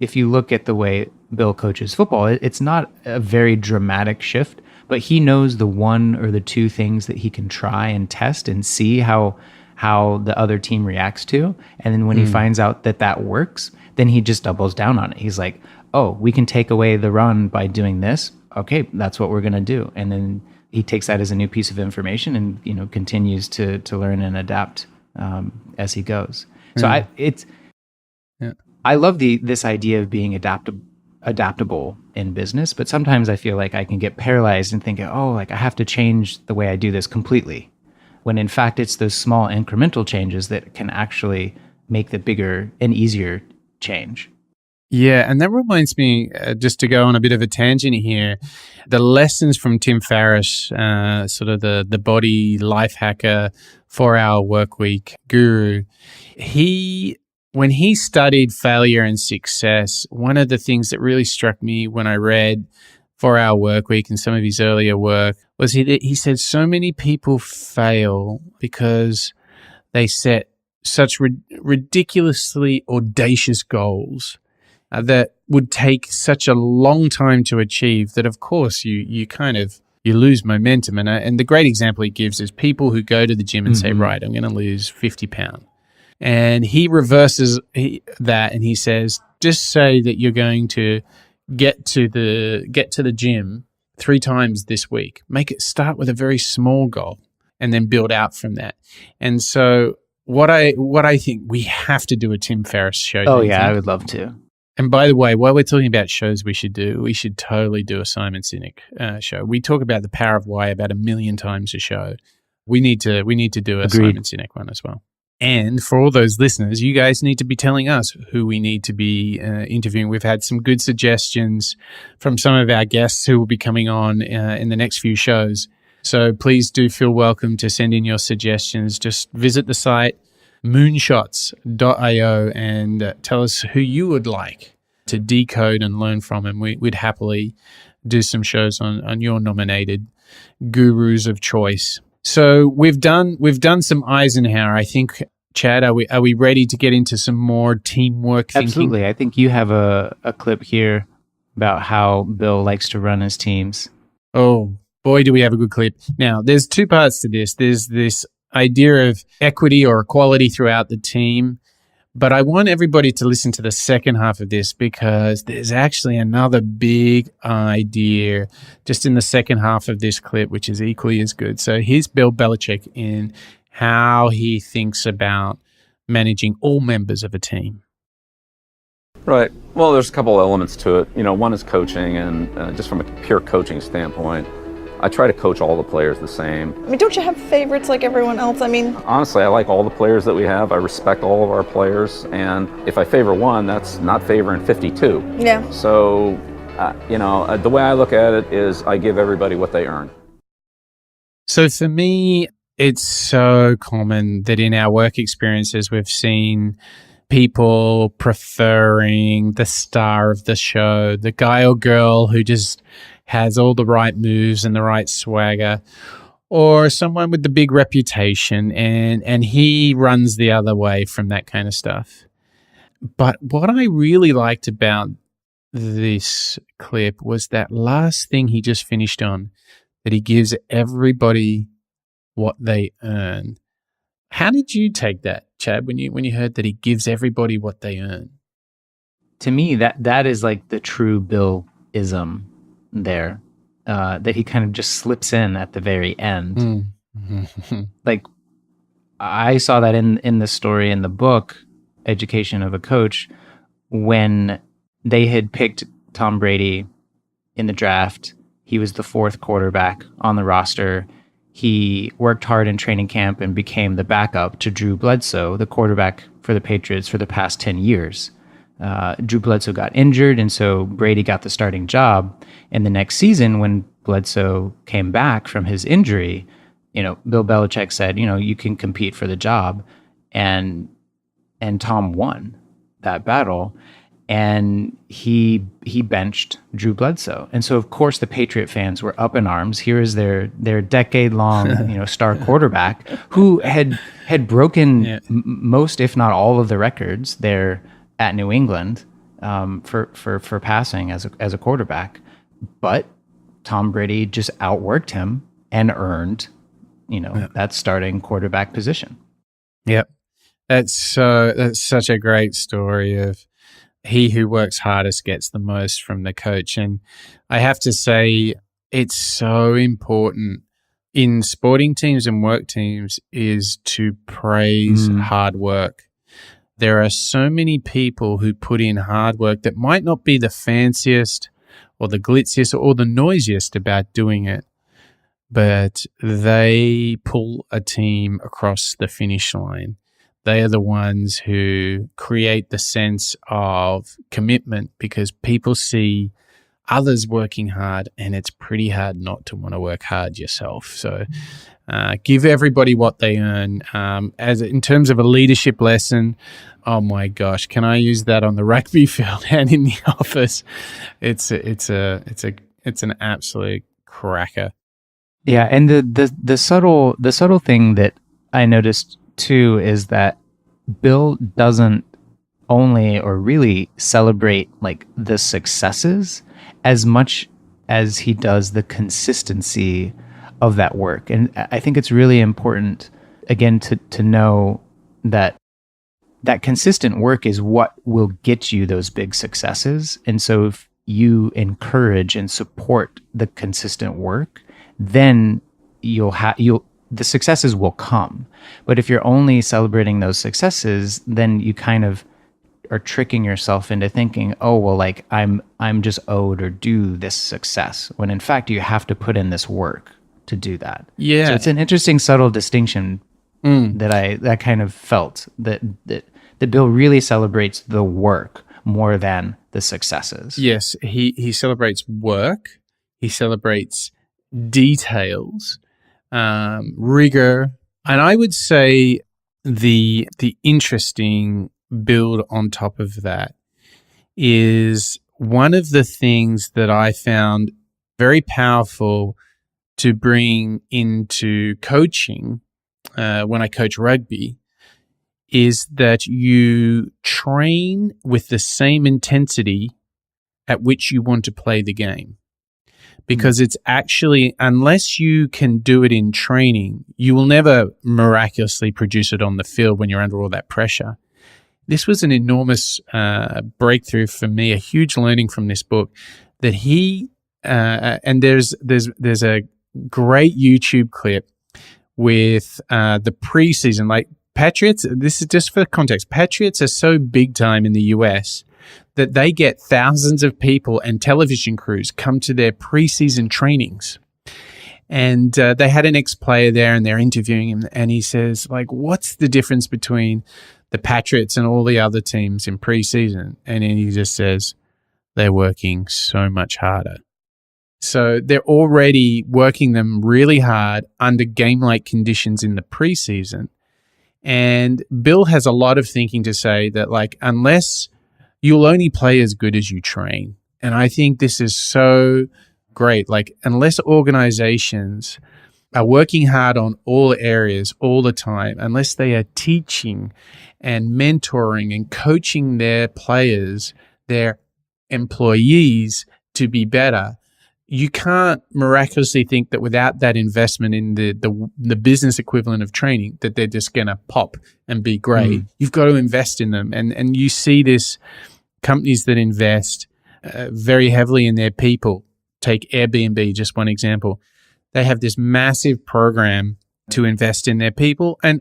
if you look at the way Bill coaches football, it's not a very dramatic shift, but he knows the one or the two things that he can try and test and see how the other team reacts to. And then when he finds out that works, then he just doubles down on it. He's like, oh, we can take away the run by doing this. Okay, that's what we're going to do. And then he takes that as a new piece of information and, continues to learn and adapt as he goes. So I love this idea of being adaptable in business, but sometimes I feel like I can get paralyzed and think, I have to change the way I do this completely. When in fact, it's those small incremental changes that can actually make the bigger and easier change. Yeah, and that reminds me, just to go on a bit of a tangent here, the lessons from Tim Ferriss, sort of the body life hacker, 4-hour work week guru. When he studied failure and success, one of the things that really struck me when I read 4-hour work week and some of his earlier work was he said so many people fail because they set such ridiculously audacious goals that would take such a long time to achieve that, of course, you lose momentum. And the great example he gives is people who go to the gym and say, right, I'm going to lose 50 pounds. And he reverses that and he says, just say that you're going to get to the gym 3 times this week. Make it start with a very small goal and then build out from that. And so what I think we have to do a Tim Ferriss show. Oh yeah, I would love to. And by the way, while we're talking about shows we should totally do a Simon Sinek show. We talk about the power of why about 1 million times a show. We need to do a Agreed. Simon Sinek one as well. And for all those listeners, you guys need to be telling us who we need to be interviewing. We've had some good suggestions from some of our guests who will be coming on in the next few shows. So please do feel welcome to send in your suggestions. Just visit the site, moonshots.io, and tell us who you would like to decode and learn from. And we'd happily do some shows on your nominated gurus of choice. So we've done some Eisenhower. I think, Chad, are we ready to get into some more teamwork thinking? Absolutely. I think you have a clip here about how Bill likes to run his teams. Oh, boy, do we have a good clip. Now, there's 2 parts to this. There's this idea of equity or equality throughout the team, but I want everybody to listen to the second half of this because there's actually another big idea just in the second half of this clip, which is equally as good. So here's Bill Belichick in how he thinks about managing all members of a team. Right. Well, there's a couple elements to it. One is coaching, and just from a pure coaching standpoint, I try to coach all the players the same. I mean, don't you have favorites like everyone else? I mean, honestly, I like all the players that we have. I respect all of our players, and if I favor one, that's not favoring 52. Yeah. So, the way I look at it is I give everybody what they earn. So for me, it's so common that in our work experiences, we've seen people preferring the star of the show, the guy or girl who just has all the right moves and the right swagger, or someone with the big reputation, and he runs the other way from that kind of stuff. But what I really liked about this clip was that last thing he just finished on, that he gives everybody what they earn. How did you take that, Chad, when you heard that he gives everybody what they earn? To me, that is like the true Bill-ism there, that he kind of just slips in at the very end. Like, I saw that in the story in the book, Education of a Coach, when they had picked Tom Brady in the draft. He was the fourth quarterback on the roster. He worked hard in training camp and became the backup to Drew Bledsoe, the quarterback for the Patriots for the past 10 years. Drew Bledsoe got injured, and so Brady got the starting job. And the next season, when Bledsoe came back from his injury, Bill Belichick said, you can compete for the job. And Tom won that battle. And he benched Drew Bledsoe. And so, of course, the Patriot fans were up in arms. Here is their decade-long star quarterback who had broken most, if not all, of the records there at New England for passing as a quarterback. But Tom Brady just outworked him and earned that starting quarterback position. Yep. That's such a great story of he who works hardest gets the most from the coach. And I have to say, it's so important in sporting teams and work teams is to praise hard work. There are so many people who put in hard work that might not be the fanciest or the glitziest or the noisiest about doing it, but they pull a team across the finish line. They are the ones who create the sense of commitment because people see others working hard, and it's pretty hard not to want to work hard yourself. So give everybody what they earn. As in terms of a leadership lesson, oh my gosh, can I use that on the rugby field and in the office? It's an absolute cracker. Yeah, and the subtle thing that I noticed too is that Bill doesn't only or really celebrate like the successes as much as he does the consistency of that work. And I think it's really important, again, to know that consistent work is what will get you those big successes. And so if you encourage and support the consistent work, then the successes will come. But if you're only celebrating those successes, then you kind of are tricking yourself into thinking, oh, well, like I'm just owed or due this success, when in fact you have to put in this work to do that. Yeah. So it's an interesting, subtle distinction that I kind of felt that Bill really celebrates the work more than the successes. Yes, he celebrates work. He celebrates details, rigor, and I would say the interesting build on top of that is one of the things that I found very powerful to bring into coaching when I coach rugby is that you train with the same intensity at which you want to play the game. Because it's actually, unless you can do it in training, you will never miraculously produce it on the field when you're under all that pressure. This was an enormous breakthrough for me, a huge learning from this book that he, and there's a great YouTube clip with the preseason, like Patriots, this is just for context, Patriots are so big time in the US that they get thousands of people and television crews come to their preseason trainings. And they had an ex-player there and they're interviewing him, and he says, like, what's the difference between the Patriots and all the other teams in preseason? And then he just says, they're working so much harder. So they're already working them really hard under game-like conditions in the preseason. And Bill has a lot of thinking to say that, like, unless you'll only play as good as you train. And I think this is so great. Like, unless organizations are working hard on all areas all the time, unless they are teaching and mentoring and coaching their players, their employees to be better, you can't miraculously think that without that investment in the business equivalent of training, that they're just going to pop and be great. You've got to invest in them. And you see this, companies that invest very heavily in their people. Take Airbnb, just one example. They have this massive program to invest in their people. And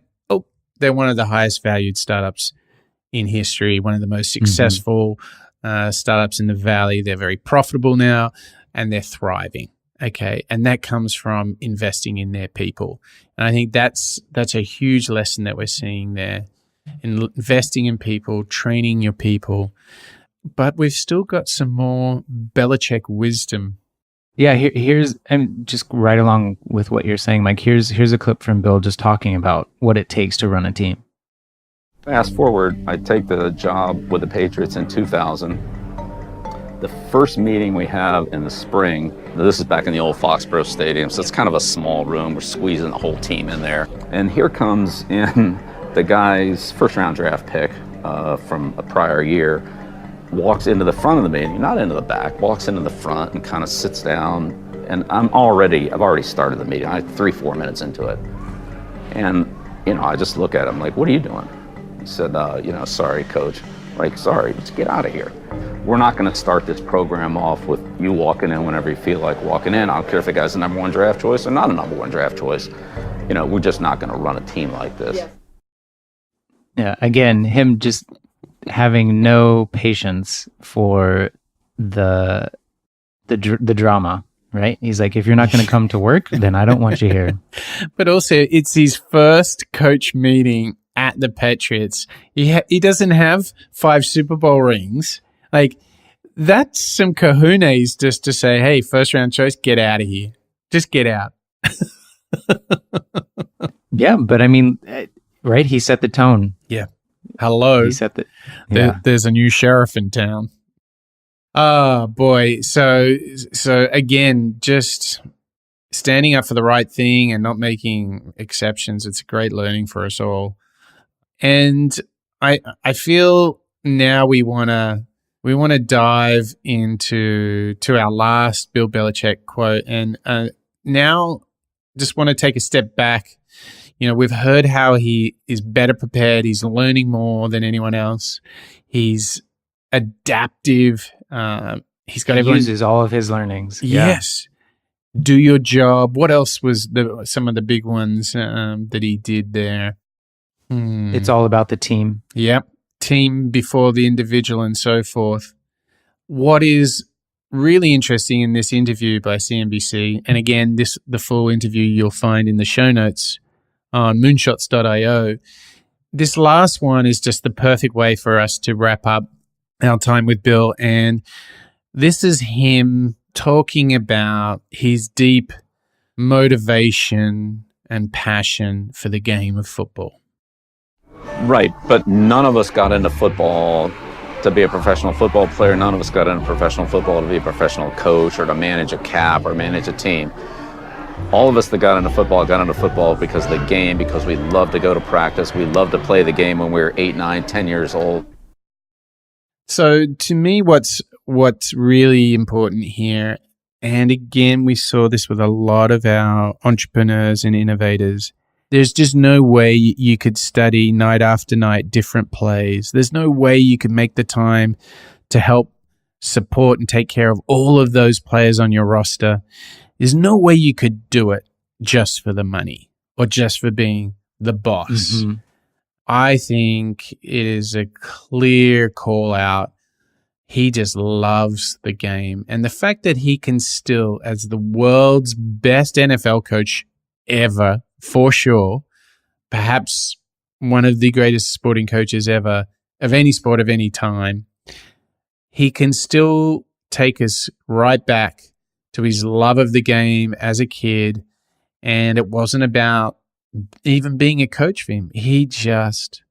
they're one of the highest valued startups in history, one of the most successful startups in the Valley. They're very profitable now. And they're thriving, okay? And that comes from investing in their people. And I think that's a huge lesson that we're seeing there, investing in people, training your people. But we've still got some more Belichick wisdom. Yeah, here's, and just right along with what you're saying, Mike, here's a clip from Bill just talking about what it takes to run a team. Fast forward, I take the job with the Patriots in 2000. The first meeting we have in the spring, this is back in the old Foxborough Stadium, so it's kind of a small room. We're squeezing the whole team in there. And here comes in the guy's first-round draft pick from a prior year, walks into the front of the meeting, not into the back, walks into the front and kind of sits down. And I've already started the meeting. I'm 3-4 minutes into it. And, I just look at him like, what are you doing? He said, sorry, coach. Like, sorry, just get out of here. We're not going to start this program off with you walking in whenever you feel like walking in. I don't care if the guy's the number one draft choice or not a number one draft choice. We're just not going to run a team like this. Yeah, again, him just having no patience for the drama, right? He's like, if you're not going to come to work, then I don't want you here. But also, it's his first coach meeting at the Patriots. He doesn't have 5 Super Bowl rings. Like, that's some kahunas just to say, hey, first round choice, get out of here. Just get out. Yeah, but I mean, right? He set the tone. Yeah. Hello. He set the... Yeah. There's a new sheriff in town. Oh, boy. So again, just standing up for the right thing and not making exceptions. It's a great learning for us all. And I feel now we want to dive into our last Bill Belichick quote, and now just want to take a step back. We've heard how he is better prepared. He's learning more than anyone else. He's adaptive. He's got everyone uses all of his learnings. Yes. Yeah. Do your job. What else was some of the big ones that he did there? It's all about the team. Yep. Team before the individual and so forth. What is really interesting in this interview by CNBC, and again, the full interview you'll find in the show notes on moonshots.io. This last one is just the perfect way for us to wrap up our time with Bill. And this is him talking about his deep motivation and passion for the game of football. Right, but none of us got into football to be a professional football player. None of us got into professional football to be a professional coach or to manage a cap or manage a team. All of us that got into football because of the game, because we loved to go to practice. We loved to play the game when we were 8, 9, 10 years old. So to me, what's really important here, and again, we saw this with a lot of our entrepreneurs and innovators, there's just no way you could study night after night different plays. There's no way you could make the time to help support and take care of all of those players on your roster. There's no way you could do it just for the money or just for being the boss. Mm-hmm. I think it is a clear call out. He just loves the game. And the fact that he can still, as the world's best NFL coach ever, for sure, perhaps one of the greatest sporting coaches ever, of any sport of any time, he can still take us right back to his love of the game as a kid. And it wasn't about even being a coach for him. He just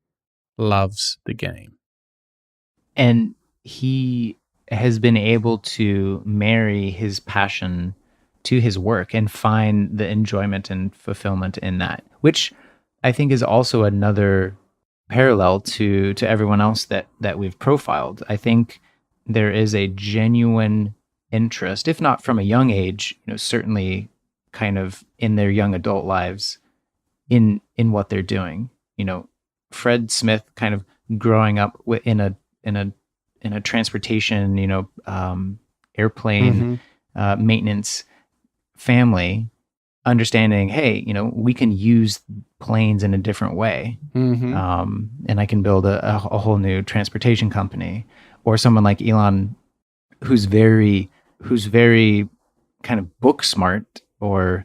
loves the game. And he has been able to marry his passion his work and find the enjoyment and fulfillment in that, which I think is also another parallel to everyone else that we've profiled. I think there is a genuine interest, if not from a young age, certainly kind of in their young adult lives, in what they're doing. Fred Smith kind of growing up in a transportation, airplane maintenance family, understanding, hey, we can use planes in a different way, and I can build a whole new transportation company. Or someone like Elon, who's very kind of book smart, or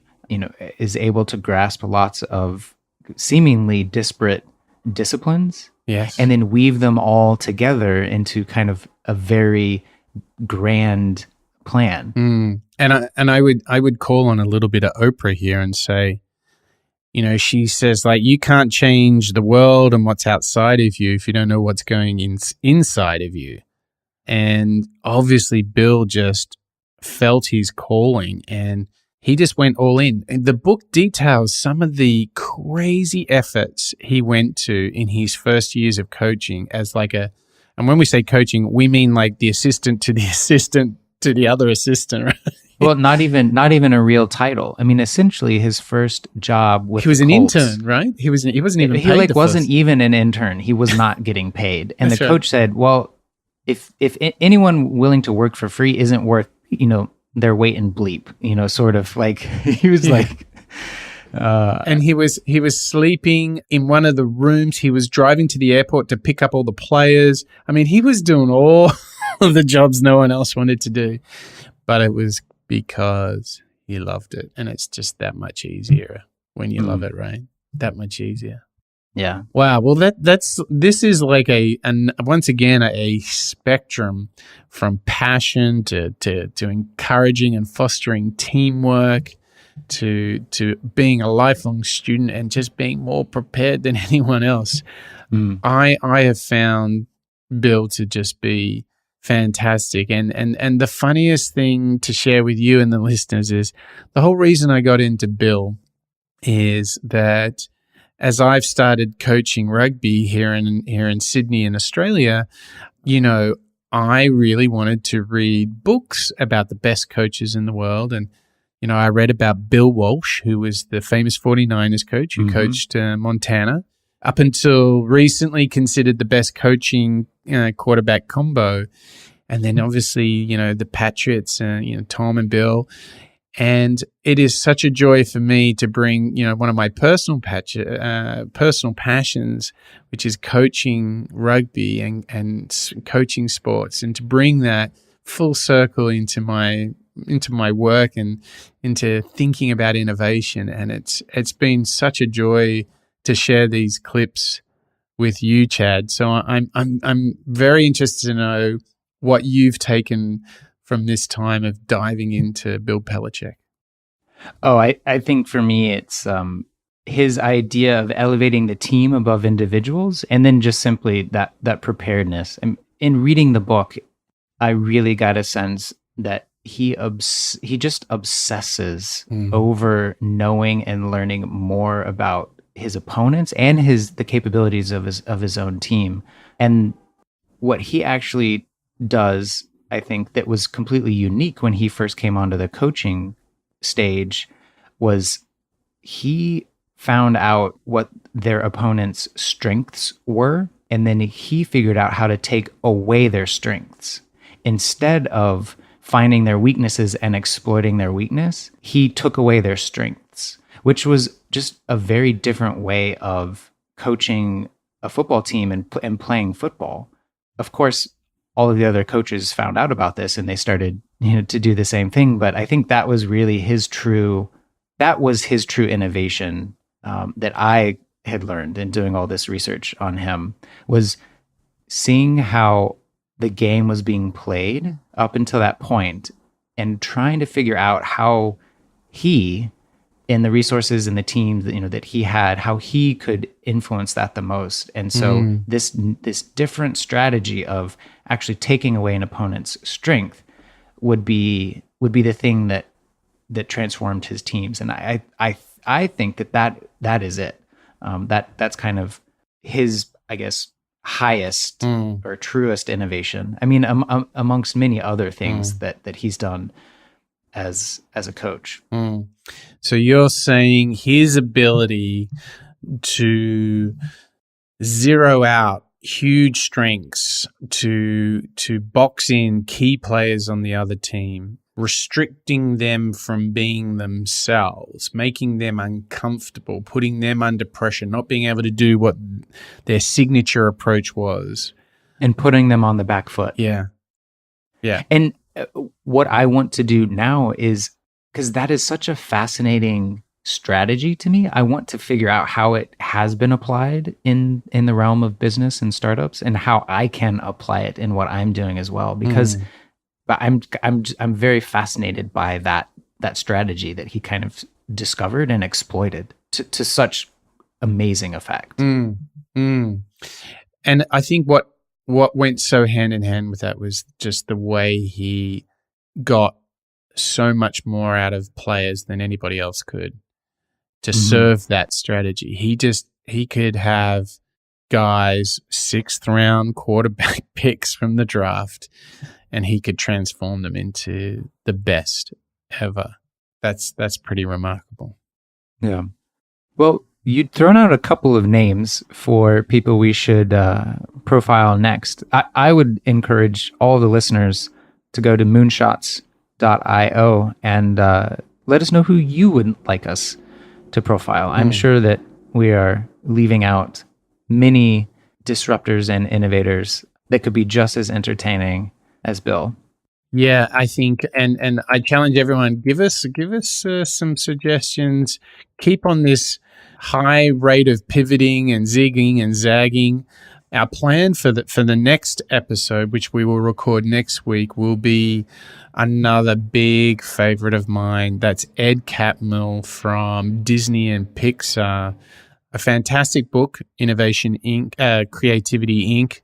is able to grasp lots of seemingly disparate disciplines, yes, and then weave them all together into kind of a very grand plan. And I would call on a little bit of Oprah here and say, she says, like, you can't change the world and what's outside of you if you don't know what's going inside of you. And obviously Bill just felt his calling and he just went all in. And the book details some of the crazy efforts he went to in his first years of coaching as and when we say coaching, we mean like the assistant to the assistant to the other assistant, right? Well, not even a real title. I mean, essentially his first job with he was the an Colts, intern, right? He wasn't even paid. He wasn't even an intern. He was not getting paid. And the coach said, well, if anyone willing to work for free isn't worth, their weight in bleep, sort of like, he was like, and he was sleeping in one of the rooms. He was driving to the airport to pick up all the players. I mean, he was doing all of the jobs no one else wanted to do, but it was because he loved it. And it's just that much easier when you love it, right? That much easier. Yeah. Wow. Well, this is like once again a spectrum from passion to encouraging and fostering teamwork to being a lifelong student and just being more prepared than anyone else. I have found Bill to just be fantastic. And the funniest thing to share with you and the listeners is the whole reason I got into Bill is that as I've started coaching rugby here in Sydney in Australia, I really wanted to read books about the best coaches in the world. And, I read about Bill Walsh, who was the famous 49ers coach who coached Montana, up until recently considered the best coaching quarterback combo. And then obviously, the Patriots, Tom and Bill. And it is such a joy for me to bring, one of my personal passions, which is coaching rugby and coaching sports, and to bring that full circle into my work and into thinking about innovation. And it's been such a joy to share these clips with you, Chad. So I'm very interested to know what you've taken from this time of diving into Bill Belichick. Oh, I think for me, it's his idea of elevating the team above individuals, and then just simply that preparedness. And in reading the book, I really got a sense that he just obsesses over knowing and learning more about his opponents and the capabilities of his own team. And what he actually does, I think, that was completely unique when he first came onto the coaching stage, was he found out what their opponent's strengths were, and then he figured out how to take away their strengths. Instead of finding their weaknesses and exploiting their weakness, he took away their strengths, which was just a very different way of coaching a football team and playing football. Of course, all of the other coaches found out about this and they started to do the same thing. But I think that was really his true innovation that I had learned in doing all this research on him, was seeing how the game was being played up until that point and trying to figure out how he, in the resources and the team that he had, how he could influence that the most. And so this different strategy of actually taking away an opponent's strength would be the thing that that transformed his teams. And I think that is it. That's kind of his, I guess, highest or truest innovation. I mean, amongst many other things that he's done as a coach. So you're saying his ability to zero out huge strengths, to box in key players on the other team, restricting them from being themselves, making them uncomfortable, putting them under pressure, not being able to do what their signature approach was. And putting them on the back foot. Yeah. And what I want to do now is, because that is such a fascinating strategy to me, I want to figure out how it has been applied in the realm of business and startups, and how I can apply it in what I'm doing as well. Because I'm very fascinated by that strategy that he kind of discovered and exploited to such amazing effect. And I think what went so hand in hand with that was just the way he got so much more out of players than anybody else could to serve that strategy. He could have guys 6th round quarterback picks from the draft, and he could transform them into the best ever. That's pretty remarkable. Yeah. Well, you'd thrown out a couple of names for people we should profile next. I would encourage all the listeners to go to moonshots.io and let us know who you would like us to profile. I'm sure that we are leaving out many disruptors and innovators that could be just as entertaining as Bill. Yeah, I think, and I challenge everyone, give us some suggestions. Keep on this high rate of pivoting and zigging and zagging. Our plan for the next episode, which we will record next week, will be another big favorite of mine. That's Ed Catmull from Disney and Pixar. A fantastic book, Innovation Inc., Creativity Inc.,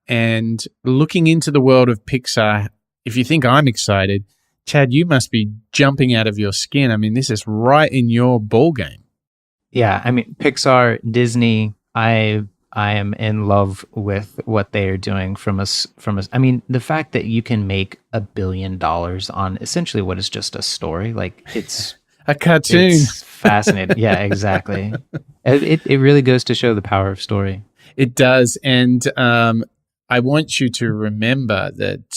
and looking into the world of Pixar. If you think I'm excited, Chad, you must be jumping out of your skin. I mean, this is right in your ball game. Yeah, I mean, Pixar, Disney, I am in love with what they are doing from us. I mean, the fact that you can make $1 billion on essentially what is just a story, like it's a cartoon. It's fascinating. Yeah, exactly. It really goes to show the power of story. It does. And I want you to remember that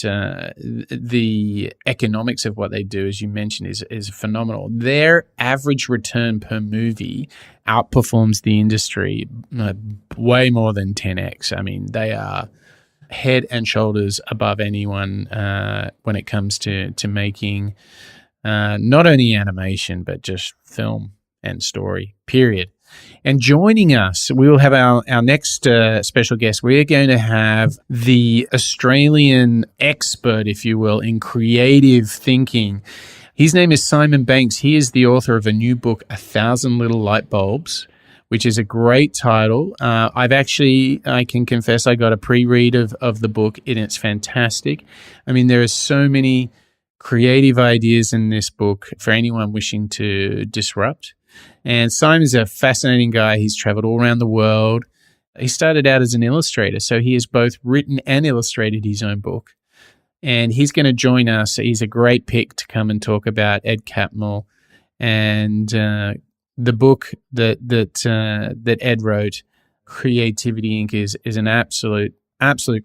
the economics of what they do, as you mentioned, is phenomenal. Their average return per movie outperforms the industry way more than 10x. I mean, they are head and shoulders above anyone when it comes to making not only animation, but just film and story, period. And joining us, we will have our next special guest. We are going to have the Australian expert, if you will, in creative thinking. His name is Simon Banks. He is the author of a new book, 1,000 Little Lightbulbs, which is a great title. I can confess, I got a pre-read of the book, and it's fantastic. I mean, there are so many creative ideas in this book for anyone wishing to disrupt. And Simon's a fascinating guy. He's traveled all around the world. He started out as an illustrator, so he has both written and illustrated his own book. And he's going to join us. He's a great pick to come and talk about Ed Catmull and the book that Ed wrote, Creativity Inc. is an absolute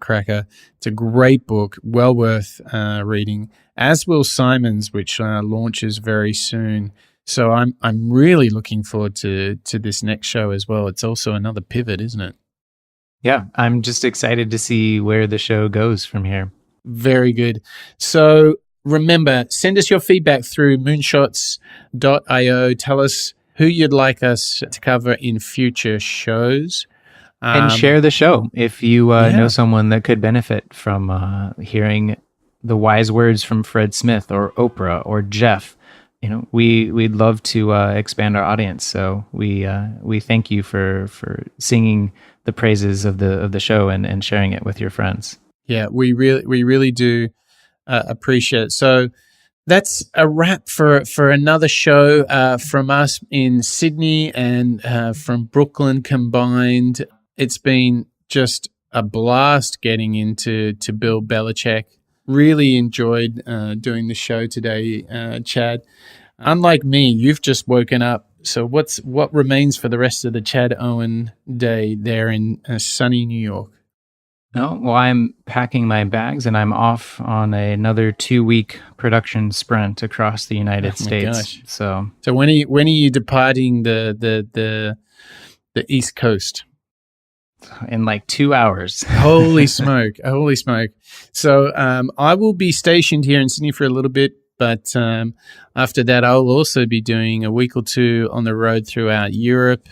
cracker. It's a great book, well worth reading. As will Simon's, which launches very soon. So I'm really looking forward to this next show as well. It's also another pivot, isn't it? Yeah, I'm just excited to see where the show goes from here. Very good. So remember, send us your feedback through moonshots.io. Tell us who you'd like us to cover in future shows. And share the show if you know someone that could benefit from hearing the wise words from Fred Smith or Oprah or Jeff. You know, we'd love to expand our audience. So we thank you for singing the praises of the show and sharing it with your friends. Yeah, we really do appreciate it. So That's a wrap for another show from us in Sydney and from Brooklyn combined. It's been just a blast getting into Bill Belichick. Really enjoyed doing the show today, Chad. Unlike me, you've just woken up. So what remains for the rest of the Chad Owen day there in sunny New York? No, well, I'm packing my bags and I'm off on another 2-week production sprint across the United States. Gosh. So when are you departing the East Coast? in like 2 hours. Holy smoke! Holy smoke! So I will be stationed here in Sydney for a little bit, but after that, I'll also be doing a week or two on the road throughout Europe.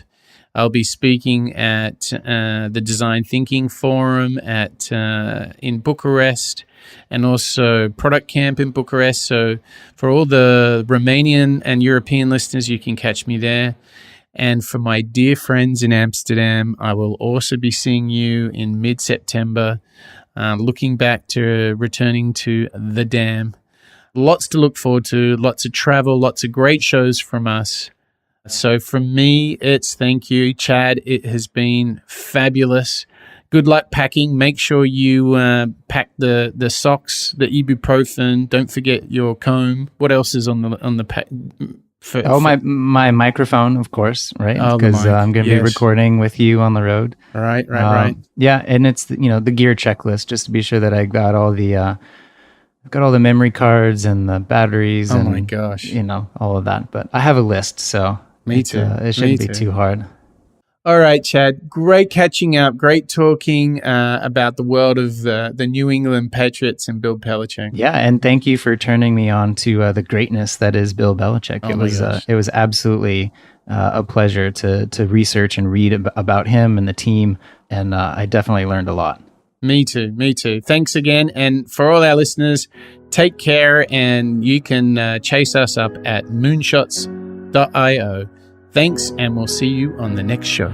I'll be speaking at the Design Thinking Forum in Bucharest, and also Product Camp in Bucharest. So for all the Romanian and European listeners, you can catch me there. And for my dear friends in Amsterdam, I will also be seeing you in mid-September, looking back to returning to the Dam. Lots to look forward to, lots of travel, lots of great shows from us. So from me, it's thank you, Chad. It has been fabulous. Good luck packing. Make sure you pack the socks, the ibuprofen. Don't forget your comb. What else is on the pack? My microphone, of course, right? Because I'm going to be recording with you on the road. Right. Yeah, and it's the gear checklist just to be sure that I got all the I've got all the memory cards and the batteries. Oh my gosh! All of that. But I have a list, so me too. It shouldn't be too hard. All right, Chad. Great catching up. Great talking about the world of the New England Patriots and Bill Belichick. Yeah, and thank you for turning me on to the greatness that is Bill Belichick. It was absolutely a pleasure to research and read about him and the team, and I definitely learned a lot. Me too. Thanks again. And for all our listeners, take care, and you can chase us up at moonshots.io. Thanks, and we'll see you on the next show.